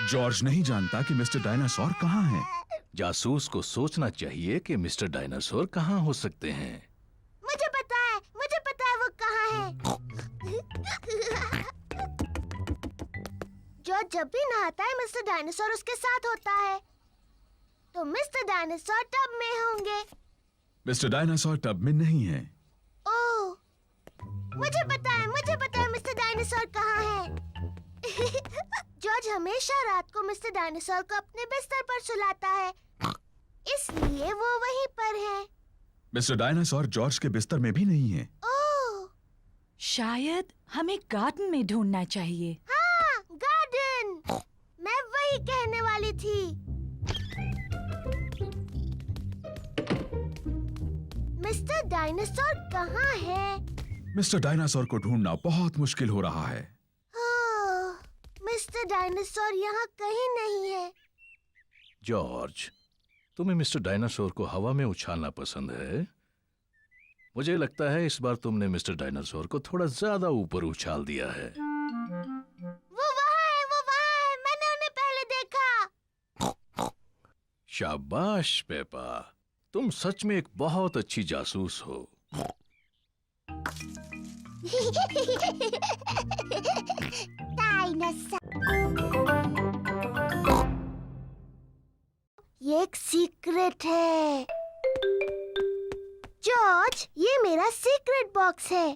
जॉर्ज नहीं जानता कि मिस्टर डायनासोर कहाँ है। जासूस को सोचना चाहिए कि मिस्टर डायनासोर कहाँ हो सकते हैं। मुझे पता है वो कहाँ है। जॉर्ज जब भी नहाता है मिस्टर डायनासोर उसके साथ होता है, तो मिस्टर डायनासोर टब में होंगे। मिस्टर डायनासोर टब में नहीं है। ओह, मुझे पता है मिस्टर डायनासोर कहाँ है। जॉर्ज हमेशा रात को मिस्टर डायनासोर को अपने बिस्तर पर सुलाता है, इसलिए वो वहीं पर है। मिस्टर डायनासोर जॉर्ज के बिस्तर में भी नहीं है। ओह, शायद हमें गार्डन में ढूंढना चाहिए। हाँ, गार्डन। मैं वही कहने वाली थी। मिस्टर डायनासोर कहाँ है? मिस्टर डायनासोर को ढूंढना बहुत मुश्किल हो रहा है। ओह, मिस्टर डायनासोर यहाँ कहीं नहीं है। जॉर्ज, तुम्हें मिस्टर डायनासोर को हवा में उछालना पसंद है। मुझे लगता है इस बार तुमने मिस्टर डायनासोर को थोड़ा ज्यादा ऊपर उछाल दिया है। वो वहाँ है, मैंने उन्हें पहले देखा। शाबाश पेपा, तुम सच में एक बहुत अच्छी जासूस हो। ये एक सीक्रेट है। जॉर्ज, ये मेरा सीक्रेट बॉक्स है।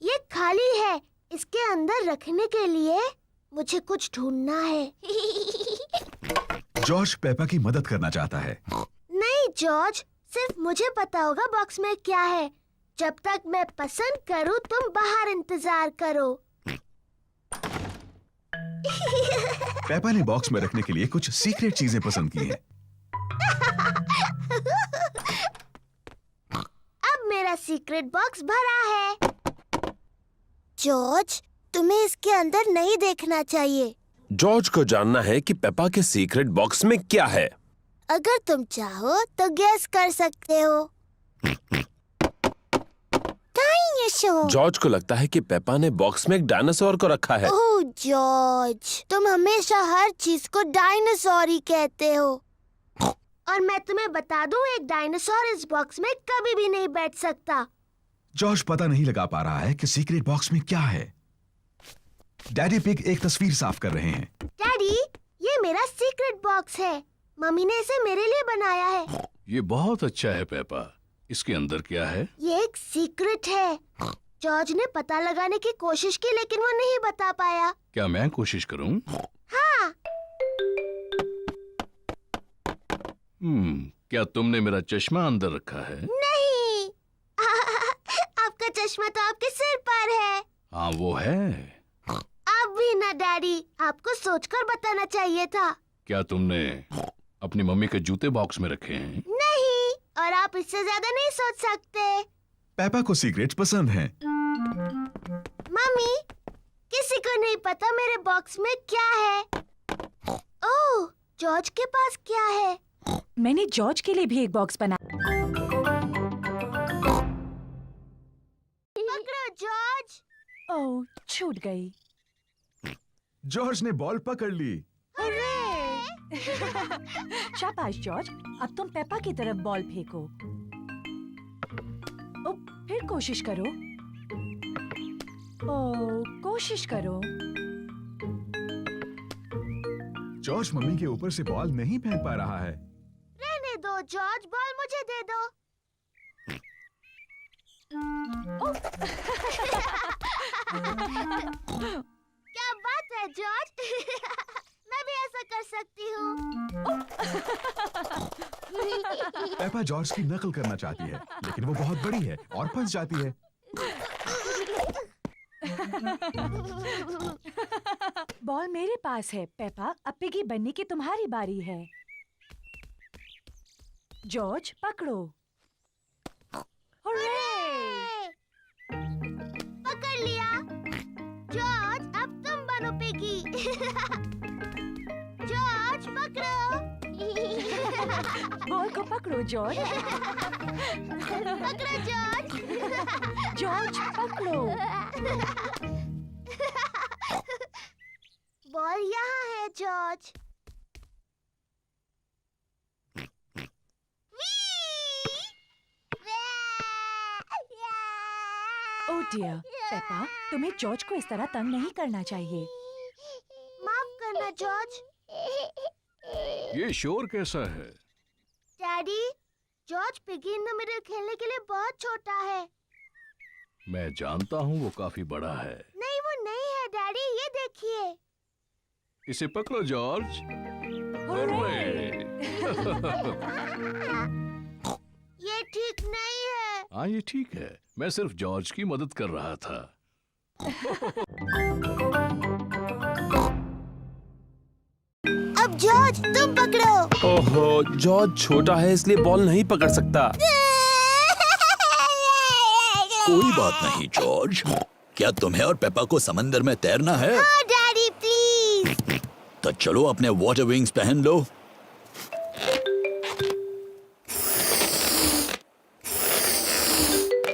ये खाली है। इसके अंदर रखने के लिए मुझे कुछ ढूंढना है। जॉर्ज पेपा की मदद करना चाहता है। नहीं जॉर्ज, सिर्फ मुझे पता होगा बॉक्स में क्या है। जब तक मैं पसंद करूं, तुम बाहर इंतजार करो। पेपा ने बॉक्स में रखने के लिए कुछ सीक्रेट चीजें पसंद की हैं। अब मेरा सीक्रेट बॉक्स भरा है। जॉर्ज, तुम्हें इसके अंदर नहीं देखना चाहिए। जॉर्ज को जानना है कि पेपा के सीक्रेट बॉक्स में क्या है। अगर तुम चाहो तो गेस कर सकते हो। डायनासोर। जॉर्ज को लगता है कि पेपा ने बॉक्स में एक डायनासोर को रखा है। ओह जॉर्ज, तुम हमेशा हर चीज को डायनासोर ही कहते हो। और मैं तुम्हें बता दूं, एक डायनासोर इस बॉक्स में कभी भी नहीं बैठ सकता। जॉर्ज पता नहीं लगा पा रहा है कि सीक्रेट बॉक्स में क्या है। डैडी पिग एक तस्वीर साफ कर रहे हैं। डैडी, ये मेरा सीक्रेट बॉक्स है। मम्मी ने इसे मेरे लिए बनाया है। ये बहुत अच्छा है पेपा। इसके अंदर क्या है? ये एक सीक्रेट है। जॉर्ज ने पता लगाने की कोशिश की, लेकिन वो नहीं बता पाया। क्या मैं कोशिश करूं? हाँ। क्या तुमने मेरा चश्मा अंदर रखा है? नहीं। आपका चश्मा तो आपके सिर पर है। हाँ वो है। अब भी ना डैडी, आपको सोचकर बताना चाहिए था। क्या तुमने अपनी मम्मी के जूते बॉक्स में रखे हैं? नहीं, और आप इससे ज्यादा नहीं सोच सकते। पेपा को सीक्रेट्स पसंद हैं। मम्मी, किसी को नहीं पता मेरे बॉक्स में क्या है। ओह, जॉर्ज के पास क्या है? मैंने जॉर्ज के लिए भी एक बॉक्स बना। पकड़ो जॉर्ज। ओह, छूट गई। जॉर्ज ने बॉल पकड़ ली। शाबाश जॉर्ज, अब तुम पेपा की तरफ बॉल फेंको। ओ, फिर कोशिश करो। ओ, कोशिश करो। जॉर्ज मम्मी के ऊपर से बॉल नहीं फेंक पा रहा है। रहने दो जॉर्ज, बॉल मुझे दे दो। क्या बात है जॉर्ज। मैं भी ऐसा कर सकती हूँ। पेपा जॉर्ज की नकल करना चाहती है, लेकिन वो बहुत बड़ी है और फंस जाती है। बॉल मेरे पास है पेपा, अब पिगी बनने की तुम्हारी बारी है। जॉर्ज पकड़ो। हुर्रे! पकड़ लिया। जॉर्ज, अब तुम बनो पिगी। जॉर्ज पकड़ो। बॉल को पकड़ो जॉर्ज। पकड़ो जॉर्ज। जॉर्ज पकड़ो। बॉल यहाँ है जॉर्ज। ओह डियर, पेपा, तुम्हें जॉर्ज को इस तरह तंग नहीं करना चाहिए। माफ करना जॉर्ज। ये शोर कैसा है? Daddy, George piggy in the middle खेलने के लिए बहुत छोटा है। मैं जानता हूँ वो काफी बड़ा है। नहीं, वो नहीं है डैडी, ये देखिए। इसे पकड़ो जॉर्ज। हुर्रे! ये ठीक नहीं है। हाँ ये ठीक है, मैं सिर्फ जॉर्ज की मदद कर रहा था। अब जॉर्ज तुम पकड़ो। ओहो, जॉर्ज छोटा है इसलिए बॉल नहीं पकड़ सकता। कोई बात नहीं जॉर्ज। क्या तुम्हें और पेपा को समंदर में तैरना है? हाँ डैडी प्लीज। तो चलो अपने वाटर विंग्स पहन लो।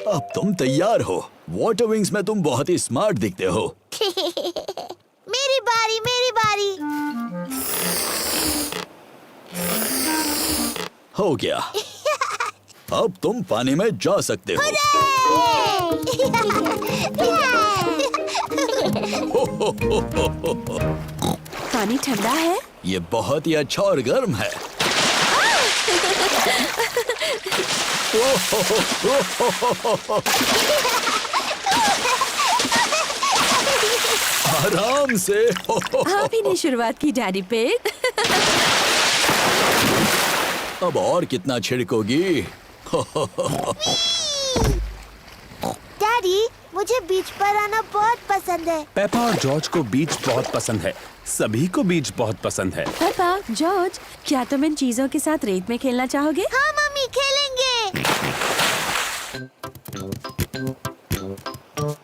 अब तुम तैयार हो। वाटर विंग्स में तुम बहुत ही स्मार्ट दिखते हो। मेरी बारी, मेरी बारी। हो गया। अब तुम पानी में जा सकते हो। पानी ठंडा है? ये बहुत ही अच्छा और गर्म है। आराम से। आप ही ने शुरुआत की डैडी पिग। अब और कितना छिड़कोगी? डैडी, मुझे बीच पर आना बहुत पसंद है। पेपा और जॉर्ज को बीच बहुत पसंद है। सभी को बीच बहुत पसंद है। पेपा, जॉर्ज, क्या तुम इन चीजों के साथ रेत में खेलना चाहोगे? हाँ मम्मी, खेलेंगे।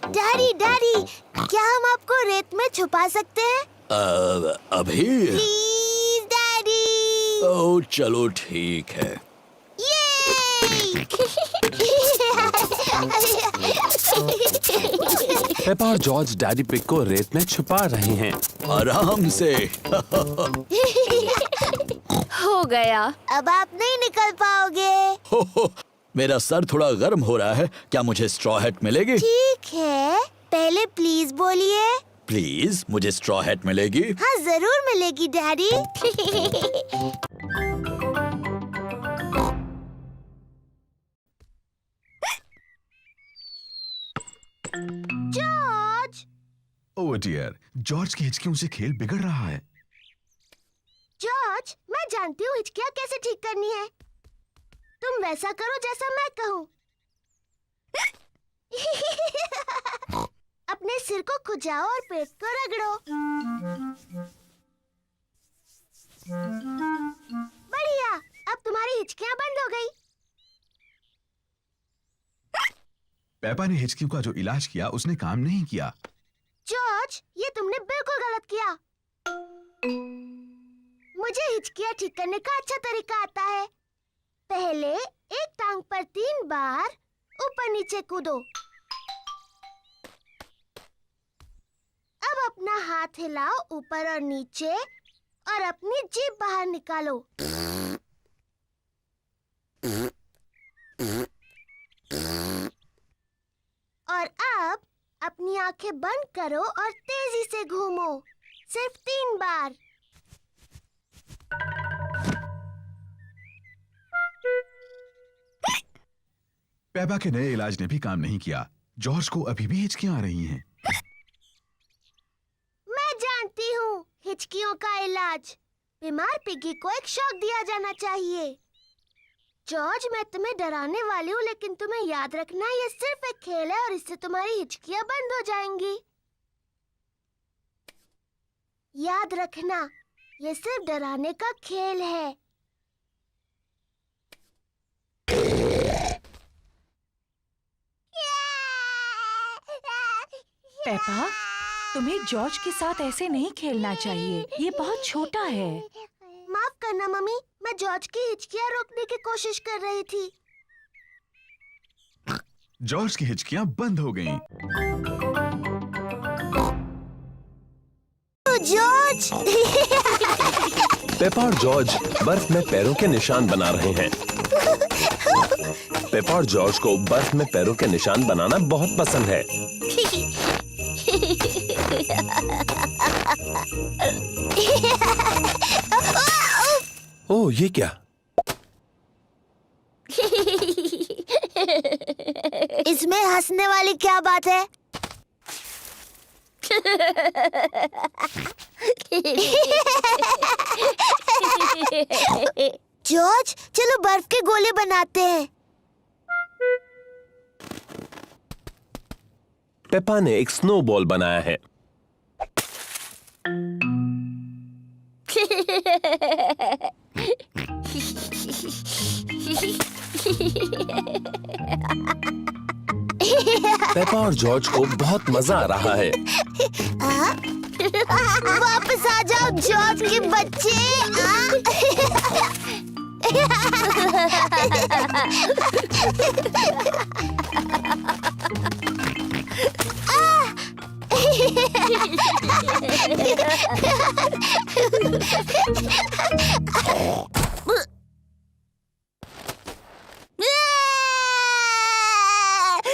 डैडी, डैडी, क्या हम आपको रेत में छुपा सकते हैं? अभी? Please daddy. ओह चलो ठीक है। पेपा और जॉर्ज डैडी पिग को रेत में छुपा रहे हैं। आराम से। हो गया। अब आप नहीं निकल पाओगे। मेरा सर थोड़ा गर्म हो रहा है। क्या मुझे स्ट्रॉ हैट मिलेगी? ठीक है, पहले प्लीज बोलिए। प्लीज मुझे स्ट्रॉ हैट मिलेगी? हाँ जरूर मिलेगी Daddy. George. Oh dear, George की हिचकियों से खेल बिगड़ रहा है। जॉर्ज, मैं जानती हूँ हिचकियाँ कैसे ठीक करनी है। तुम वैसा करो जैसा मैं कहूँ। अपने सिर को खुजाओ और पेट को रगड़ो। बढ़िया, अब तुम्हारी हिचकियाँ बंद हो गई। पेपा ने हिचकियों का जो इलाज किया उसने काम नहीं किया। जॉर्ज, ये तुमने बिल्कुल गलत किया। मुझे हिचकियाँ ठीक करने का अच्छा तरीका आता है। पहले एक टांग पर 3 बार ऊपर नीचे कूदो। अब अपना हाथ हिलाओ ऊपर और नीचे और अपनी जीभ बाहर निकालो। और अब अपनी आंखें बंद करो और तेजी से घूमो, सिर्फ 3 बार। पेपा के नए इलाज ने भी काम नहीं किया। जॉर्ज को अभी भी हिचकियां आ रही हैं। मैं जानती हूँ हिचकियों का इलाज। बीमार पिगी को एक शॉक दिया जाना चाहिए। जॉर्ज, मैं तुम्हें डराने वाली हूँ, लेकिन तुम्हें याद रखना ये सिर्फ एक खेल है और इससे तुम्हारी हिचकियाँ बंद हो जाएंगी। याद रखना, ये सिर्फ डराने का खेल है। पेपा, तुम्हें जॉर्ज के साथ ऐसे नहीं खेलना चाहिए। ये बहुत छोटा है। माफ करना मम्मी, मैं जॉर्ज की हिचकियाँ रोकने की कोशिश कर रही थी। जॉर्ज की हिचकियां बंद हो गईं। जॉर्ज! पेपा और जॉर्ज बर्फ में पैरों के निशान बना रहे हैं। पेपा और जॉर्ज को बर्फ में पैरों के निशान बनाना बहुत पसंद है। ओह, ये क्या? इसमें हंसने वाली क्या बात है? जॉर्ज, चलो बर्फ के गोले बनाते हैं। पेपा ने एक स्नोबॉल बनाया है। पेपा और जॉर्ज को बहुत मजा आ रहा है। वापस आ जाओ जॉर्ज के बच्चे।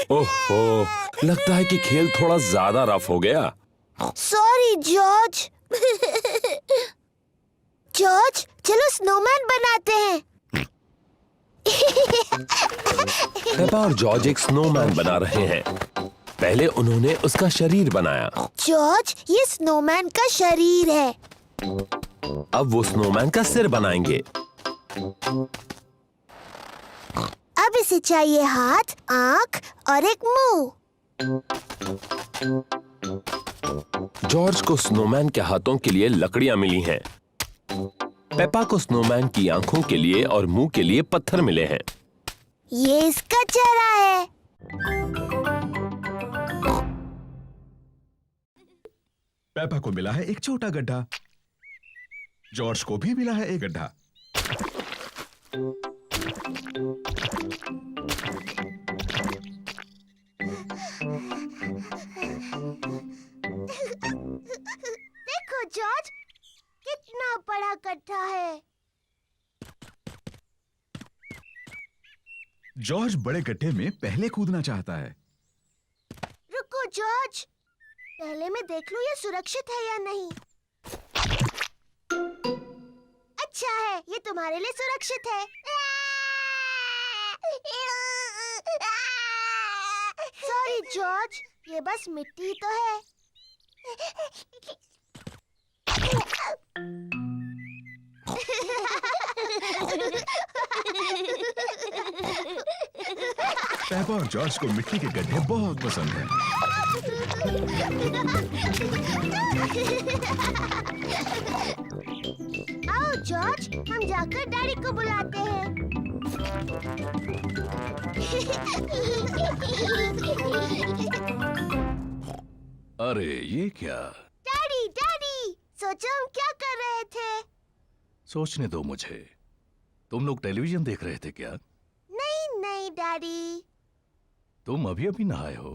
ओह, लगता है कि खेल थोड़ा ज्यादा रफ हो गया। Sorry George. जॉर्ज, चलो स्नोमैन बनाते हैं। पेपा और जॉर्ज एक स्नोमैन बना रहे हैं। पहले उन्होंने उसका शरीर बनाया। जॉर्ज, ये स्नोमैन का शरीर है। अब वो स्नोमैन का सिर बनाएंगे। अब इसे चाहिए हाथ, आंख और एक मुंह। जॉर्ज को स्नोमैन के हाथों के लिए लकड़ियां मिली हैं। पेपा को स्नोमैन की आंखों के लिए और मुंह के लिए पत्थर मिले हैं। ये इसका चेहरा है। पेपा को मिला है एक छोटा गड्ढा। जॉर्ज को भी मिला है एक गड्ढा। देखो जॉर्ज, कितना बड़ा गड्ढा है। जॉर्ज बड़े गड्ढे में पहले कूदना चाहता है। रुको जॉर्ज, पहले मैं देख लूं ये सुरक्षित है या नहीं। अच्छा है, ये तुम्हारे लिए सुरक्षित है। सॉरी जॉर्ज, ये बस मिट्टी तो है। पेपा और जॉर्ज को मिट्टी के गड्ढे बहुत पसंद हैं। आओ जॉर्ज, हम जाकर डैडी को बुलाते हैं। अरे ये क्या? डैडी डैडी, सोचो हम क्या कर रहे थे? सोचने दो मुझे। तुम लोग टेलीविजन देख रहे थे क्या? नहीं नहीं डैडी। तुम अभी अभी नहाए हो?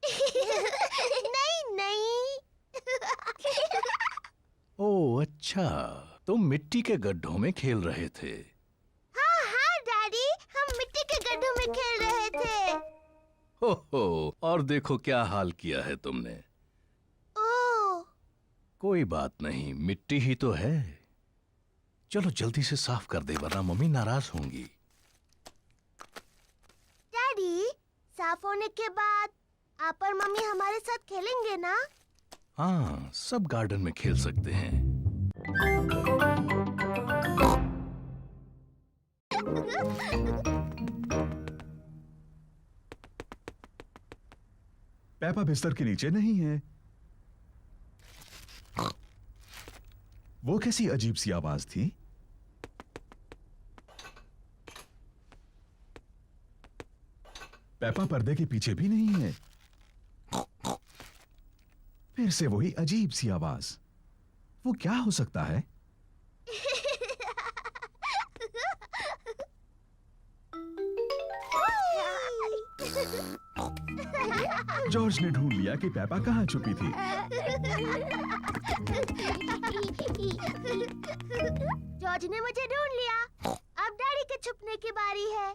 नहीं नहीं। ओह अच्छा, तुम मिट्टी के गड्ढों में खेल रहे थे। हाँ हाँ डैडी, हम मिट्टी के गड्ढों में खेल रहे थे। हो, और देखो क्या हाल किया है तुमने। ओह, कोई बात नहीं, मिट्टी ही तो है। चलो जल्दी से साफ कर दे वरना मम्मी नाराज होंगी। डैडी, साफ होने के बाद आप और मम्मी हमारे साथ खेलेंगे ना? हाँ, सब गार्डन में खेल सकते हैं। पेपा बिस्तर के नीचे नहीं है। वो कैसी अजीब सी आवाज थी? पेपा पर्दे के पीछे भी नहीं है। फिर से वही अजीब सी आवाज। वो क्या हो सकता है? जॉर्ज ने ढूंढ लिया कि पेपा कहाँ छुपी थी। जॉर्ज ने मुझे ढूंढ लिया। अब डैडी के छुपने की बारी है।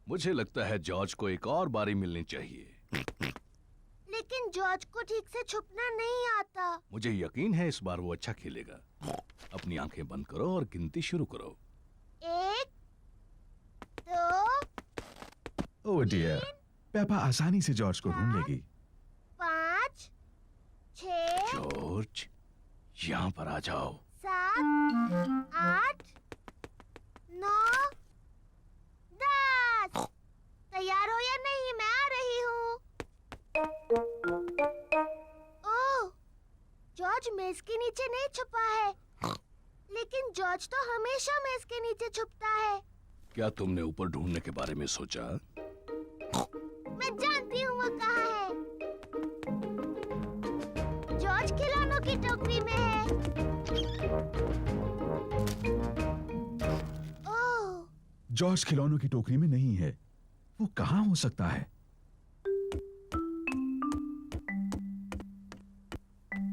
मुझे लगता है जॉर्ज को एक और बारी मिलनी चाहिए। लेकिन जॉर्ज को ठीक से छुपना नहीं आता। मुझे यकीन है इस बार वो अच्छा खेलेगा। अपनी आंखें बंद करो और गिनती शुरू करो। 1, 2, ओह डियर, पेपा आसानी से जॉर्ज को ढूंढ लेगी। 5, 6, जॉर्ज, यहाँ पर आ जाओ। 7, 8, 9, 10। तैयार हो या नहीं? मैं आ रही हूँ। ओह, जॉर्ज मेज के नीचे नहीं छुपा है। लेकिन जॉर्ज तो हमेशा मेज के नीचे छुपता है। क्या तुमने ऊपर ढूंढने के बारे में सोचा? मैं जानती हूँ वो कहाँ है। जॉर्ज खिलौनों की टोकरी में है। ओह, जॉर्ज खिलौनों की टोकरी में नहीं है। वो कहाँ हो सकता है?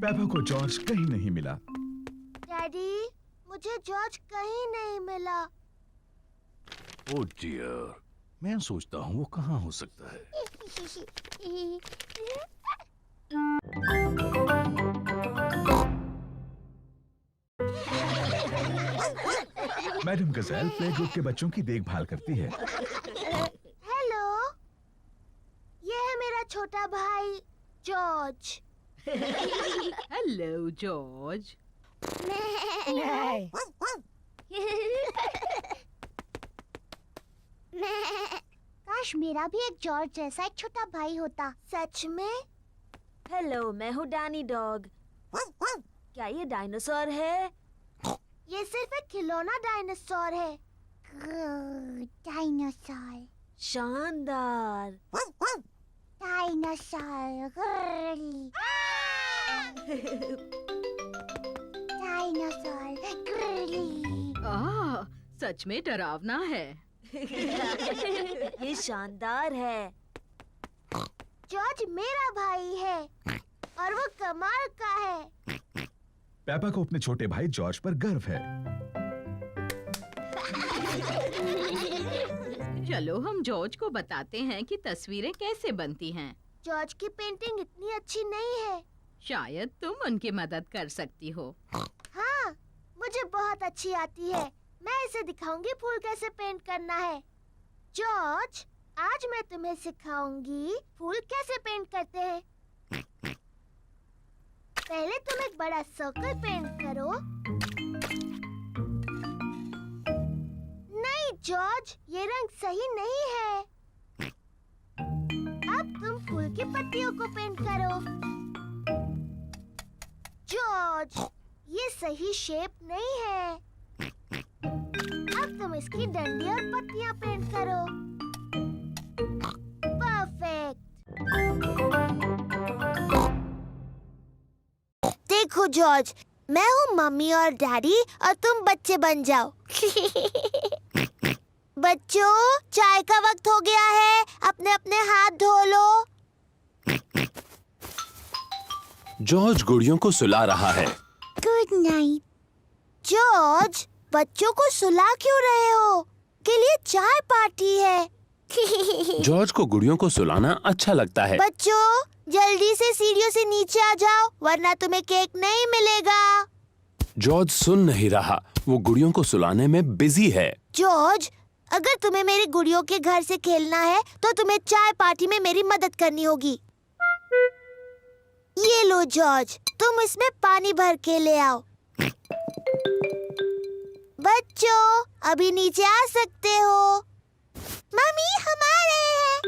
पेपा को जॉर्ज कहीं नहीं मिला। डैडी, मुझे जॉर्ज कहीं नहीं मिला। ओह डियर, मैं सोचता हूँ वो कहाँ हो सकता है। मैडम गज़ेल प्ले ग्रुप के बच्चों की देखभाल करती है। हेलो, ये है मेरा छोटा भाई जॉर्ज। Hello George. काश मेरा भी एक जॉर्ज जैसा एक छोटा भाई होता। सच में? हेलो, मैं हूँ डैनी डॉग। क्या ये डायनासोर है? ये सिर्फ एक खिलौना डायनासोर है। डायनासोर, शानदार। Dinosaur, dinosaur. सच में डरावना है। ये शानदार है। जॉर्ज मेरा भाई है और वो कमाल का है। पेपा को अपने छोटे भाई जॉर्ज पर गर्व है। चलो हम जॉर्ज को बताते हैं कि तस्वीरें कैसे बनती हैं। जॉर्ज की पेंटिंग इतनी अच्छी नहीं है। शायद तुम उनकी मदद कर सकती हो। हाँ, मुझे बहुत अच्छी आती है। मैं इसे दिखाऊंगी फूल कैसे पेंट करना है। जॉर्ज, आज मैं तुम्हें सिखाऊंगी फूल कैसे पेंट करते हैं। पहले तुम एक बड़ा सर्कल पेंट करो। नहीं जॉर्ज, ये रंग सही नहीं है। की पत्तियों को पेंट करो। जॉर्ज, ये सही शेप नहीं है। अब तुम इसकी डंडी और पत्तियां पेंट करो। परफेक्ट। देखो जॉर्ज, मैं हूँ मम्मी और डैडी और तुम बच्चे बन जाओ। बच्चों, चाय का वक्त हो गया है, अपने अपने हाथ धो लो। जॉर्ज गुड़ियों को सुला रहा है। Good night. जॉर्ज, बच्चों को सुला क्यों रहे हो? के लिए चाय पार्टी है। जॉर्ज को गुड़ियों को सुलाना अच्छा लगता है। बच्चों, जल्दी से सीढ़ियों से नीचे आ जाओ, वरना तुम्हें केक नहीं मिलेगा। जॉर्ज सुन नहीं रहा, वो गुड़ियों को सुलाने में बिजी है। जॉर्ज, अगर तुम्हें मेरी गुड़ियों के घर से खेलना है तो तुम्हें चाय पार्टी में मेरी मदद करनी होगी। ये लो जॉर्ज, तुम इसमें पानी भर के ले आओ। बच्चों, अभी नीचे आ सकते हो। मम्मी, हम आ रहे हैं।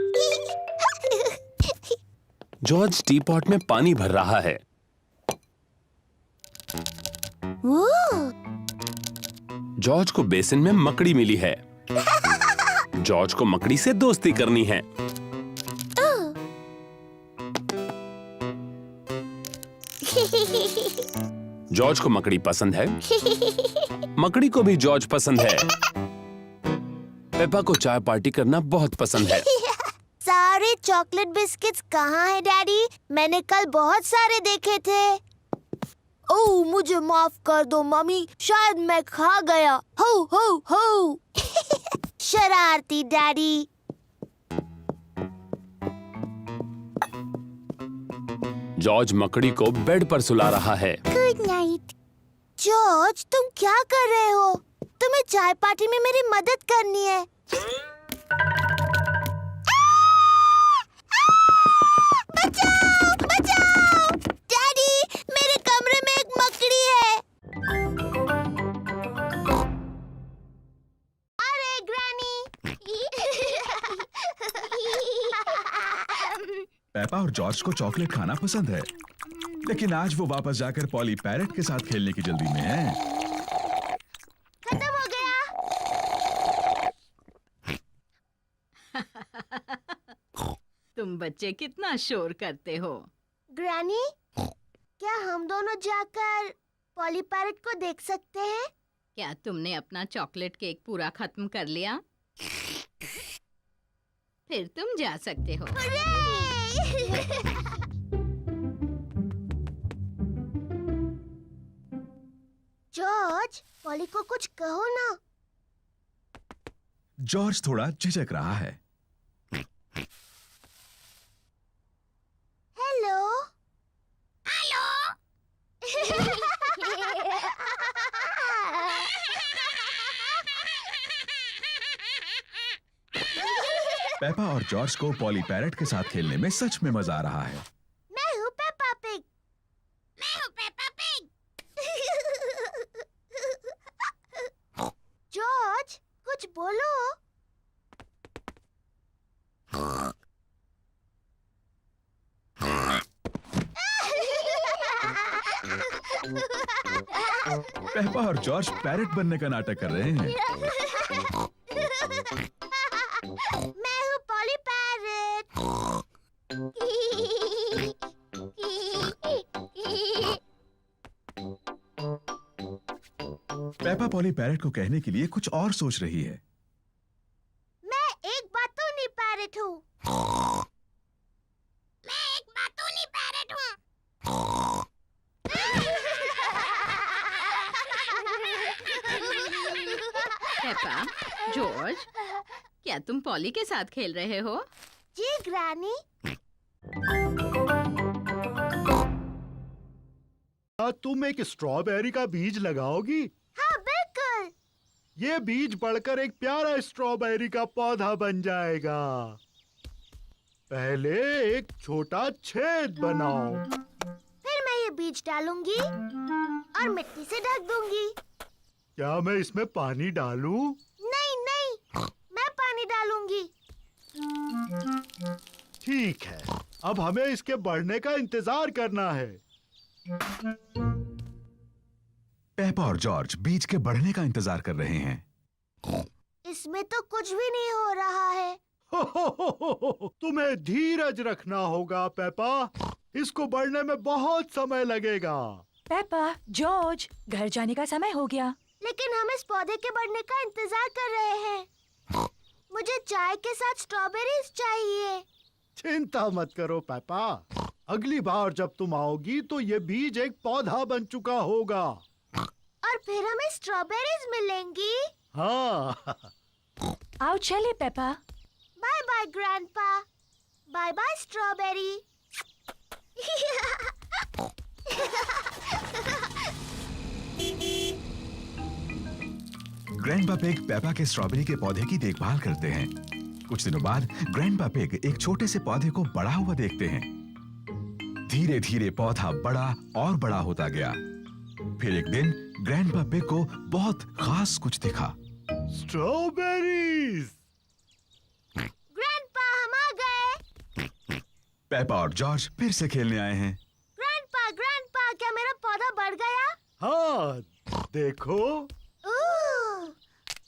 जॉर्ज टी पॉट में पानी भर रहा है। जॉर्ज को बेसिन में मकड़ी मिली है। जॉर्ज को मकड़ी से दोस्ती करनी है। जॉर्ज को मकड़ी पसंद है। मकड़ी को भी जॉर्ज पसंद है। पेपा को चाय पार्टी करना बहुत पसंद है। सारे चॉकलेट बिस्किट्स कहाँ हैं डैडी? मैंने कल बहुत सारे देखे थे। ओह, मुझे माफ कर दो मम्मी, शायद मैं खा गया। हो हो हो। शरारती डैडी। जॉर्ज मकड़ी को बेड पर सुला रहा है। Good night. जॉर्ज, तुम क्या कर रहे हो? तुम्हें चाय पार्टी में मेरी मदद करनी है। बचाओ, बचाओ! डैडी, मेरे कमरे में एक मकड़ी है। अरे ग्रैनी! पेपा और जॉर्ज को चॉकलेट खाना पसंद है, लेकिन आज वो वापस जाकर पॉली पैरेट के साथ खेलने की जल्दी में है। खत्म हो गया। तुम बच्चे कितना शोर करते हो। ग्रैनी, क्या हम दोनों जाकर पॉली पैरेट को देख सकते हैं? क्या तुमने अपना चॉकलेट केक पूरा खत्म कर लिया? फिर तुम जा सकते हो। जॉर्ज, पॉली को कुछ कहो ना। जॉर्ज थोड़ा झिझक रहा है। हेलो। हेलो। पेपा और जॉर्ज को पॉली पैरेट के साथ खेलने में सच में मजा आ रहा है। मैं हूँ पेपा पिग। मैं हूँ पेपा पिग। जॉर्ज, कुछ बोलो। पेपा और जॉर्ज पैरेट बनने का नाटक कर रहे हैं। मैं हूँ poly parrot. Peppa poly parrot को कहने के लिए कुछ और सोच रही है। मैं एक बातूनी पैरेट हूँ। मैं एक बातूनी पैरेट हूँ। पेपा, जॉर्ज, क्या तुम पॉली के साथ खेल रहे हो? जी ग्रैनी। तुम एक स्ट्रॉबेरी का बीज लगाओगी? हाँ बिल्कुल। ये बीज बढ़कर एक प्यारा स्ट्रॉबेरी का पौधा बन जाएगा। पहले एक छोटा छेद बनाओ। फिर मैं ये बीज डालूंगी और मिट्टी से ढक दूंगी। क्या मैं इसमें पानी डालूं? नहीं नहीं, मैं पानी डालूंगी। ठीक है, अब हमें इसके बढ़ने का इंतजार करना है। पेपा और जॉर्ज बीज के बढ़ने का इंतजार कर रहे हैं। इसमें तो कुछ भी नहीं हो रहा है। तुम्हें धीरज रखना होगा पेपा, इसको बढ़ने में बहुत समय लगेगा। पेपा, जॉर्ज, घर जाने का समय हो गया। लेकिन हम इस पौधे के बढ़ने का इंतजार कर रहे हैं। मुझे चाय के साथ स्ट्रॉबेरीज चाहिए। चिंता मत करो पेपा, अगली बार जब तुम आओगी तो ये बीज एक पौधा बन चुका होगा और फिर हमें स्ट्रॉबेरीज मिलेंगी। हाँ। आओ चले Peppa. Bye bye Grandpa. Bye bye strawberry. Grandpa Pig Peppa के स्ट्रॉबेरी के पौधे की देखभाल करते हैं। कुछ दिनों बाद ग्रैंडपा पिग एक छोटे से पौधे को बड़ा हुआ देखते हैं। धीरे धीरे पौधा बड़ा और बड़ा होता गया। फिर एक दिन ग्रैंडपा पिग को बहुत खास कुछ दिखा। स्ट्रॉबेरीज। ग्रैंडपा, हम आ गए। पेपा और जॉर्ज फिर से खेलने आए हैं। ग्रैंडपा, क्या मेरा पौधा बढ़ गया? हाँ, देखो।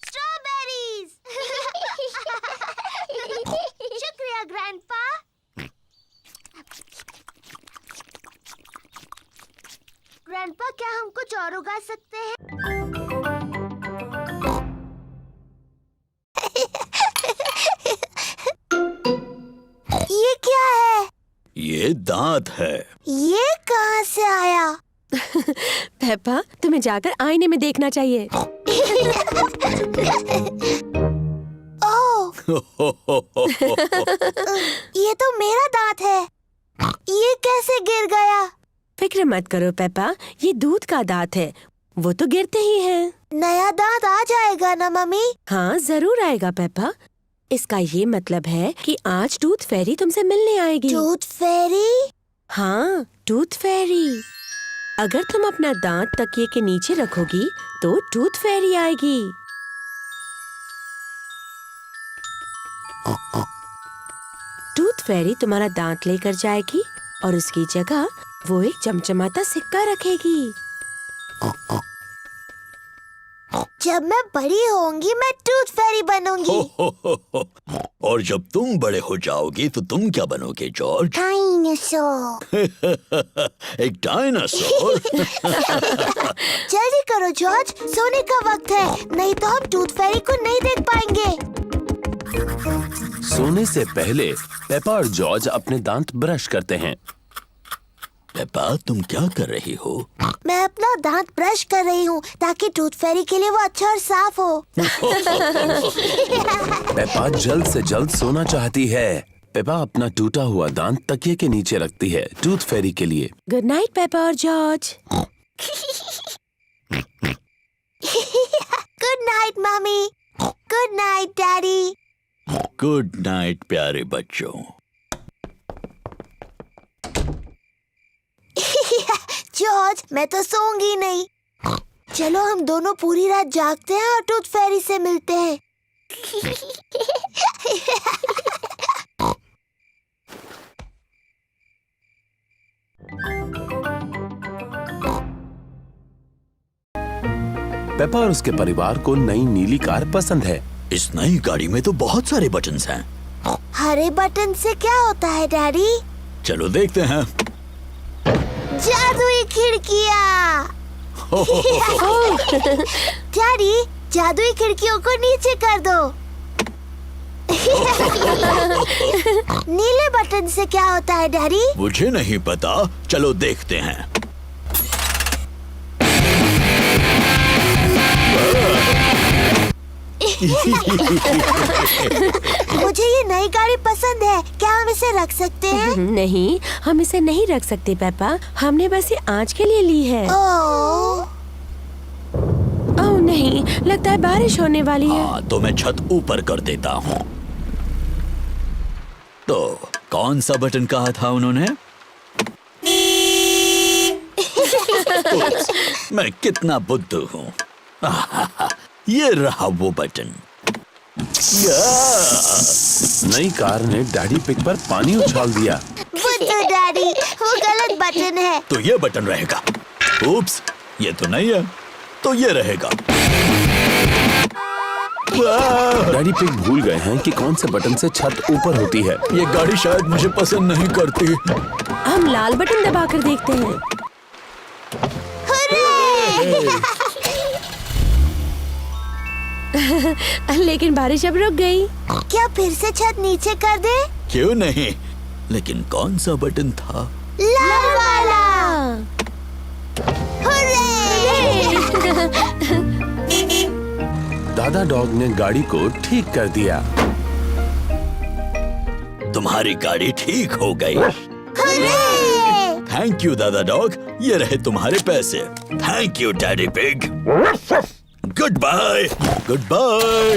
स्ट्रॉबेरीज। शुक्रिया ग्रैंडपा। ग्रैंडपा, क्या हम कुछ और उगा सकते हैं? ये क्या है? ये दांत है। ये कहाँ से आया? पेपा, तुम्हें जाकर आईने में देखना चाहिए। ओह, ये तो मेरा दांत है। ये कैसे गिर गया? फिक्र मत करो पेपा, ये दूध का दांत है, वो तो गिरते ही हैं। नया दांत आ जाएगा ना मम्मी? हाँ, जरूर आएगा पेपा। इसका ये मतलब है कि आज टूथ फेरी तुमसे मिलने आएगी। टूथ फेरी? हाँ, टूथ फेरी। अगर तुम अपना दांत तकिए के नीचे रखोगी तो टूथ फेरी आएगी। टूथ फेरी तुम्हारा दांत लेकर जाएगी और उसकी जगह वो एक चमचमाता सिक्का रखेगी। जब मैं बड़ी होंगी मैं टूथ फेरी बनूंगी। और जब तुम बड़े हो जाओगी तो तुम क्या बनोगे जॉर्ज? डायनासोर। एक डायनासोर? जल्दी करो जॉर्ज, सोने का वक्त है, नहीं तो हम टूथ फेरी को नहीं देख पाएंगे। सोने से पहले पेपा और जॉर्ज अपने दांत ब्रश करते हैं। पेपा, तुम क्या कर रही हो? मैं अपना दांत ब्रश कर रही हूँ ताकि टूथ फेरी के लिए वो अच्छा और साफ हो। पेपा जल्द से जल्द सोना चाहती है। पेपा अपना टूटा हुआ दांत तकिए के नीचे रखती है टूथ फेरी के लिए। गुड नाइट पेपा और George. Good night mummy. Good night daddy. Good night प्यारे बच्चों। जॉर्ज, मैं तो सोऊंगी नहीं। चलो हम दोनों पूरी रात जागते हैं और टूथ फेरी से मिलते हैं। पेपा और उसके परिवार को नई नीली कार पसंद है। इस नई गाड़ी में तो बहुत सारे बटन्स हैं। हरे बटन से क्या होता है डैडी? चलो देखते हैं। जादुई खिड़कियाँ। डैडी, जादुई खिड़कियों को नीचे कर दो। नीले बटन से क्या होता है डैडी? मुझे नहीं पता, चलो देखते हैं। मुझे ये नई गाड़ी पसंद है, क्या हम इसे रख सकते हैं? नहीं, हम इसे नहीं रख सकते पेपा, हमने बस ये आज के लिए ली है। ओह नहीं, लगता है बारिश होने वाली है। हाँ, तो मैं छत ऊपर कर देता हूँ। तो कौन सा बटन कहा था उन्होंने? मैं कितना बुद्धू हूँ। ये रहा वो बटन। नई कार ने डैडी पिग पर पानी उछाल दिया। बुद्धू डैडी, वो गलत बटन है। तो ये बटन रहेगा। उप्स, ये तो नहीं है, तो ये रहेगा। डैडी पिग भूल गए हैं कि कौन से बटन से छत ऊपर होती है। ये गाड़ी शायद मुझे पसंद नहीं करती। हम लाल बटन दबाकर देखते हैं। लेकिन बारिश अब रुक गई। क्या फिर से छत नीचे कर दे? क्यों नहीं, लेकिन कौन सा बटन था? लाल वाला। दादा डॉग ने गाड़ी को ठीक कर दिया। तुम्हारी गाड़ी ठीक हो गई। थैंक यू दादा डॉग, ये रहे तुम्हारे पैसे। Thank you Daddy Pig. Good bye, good bye.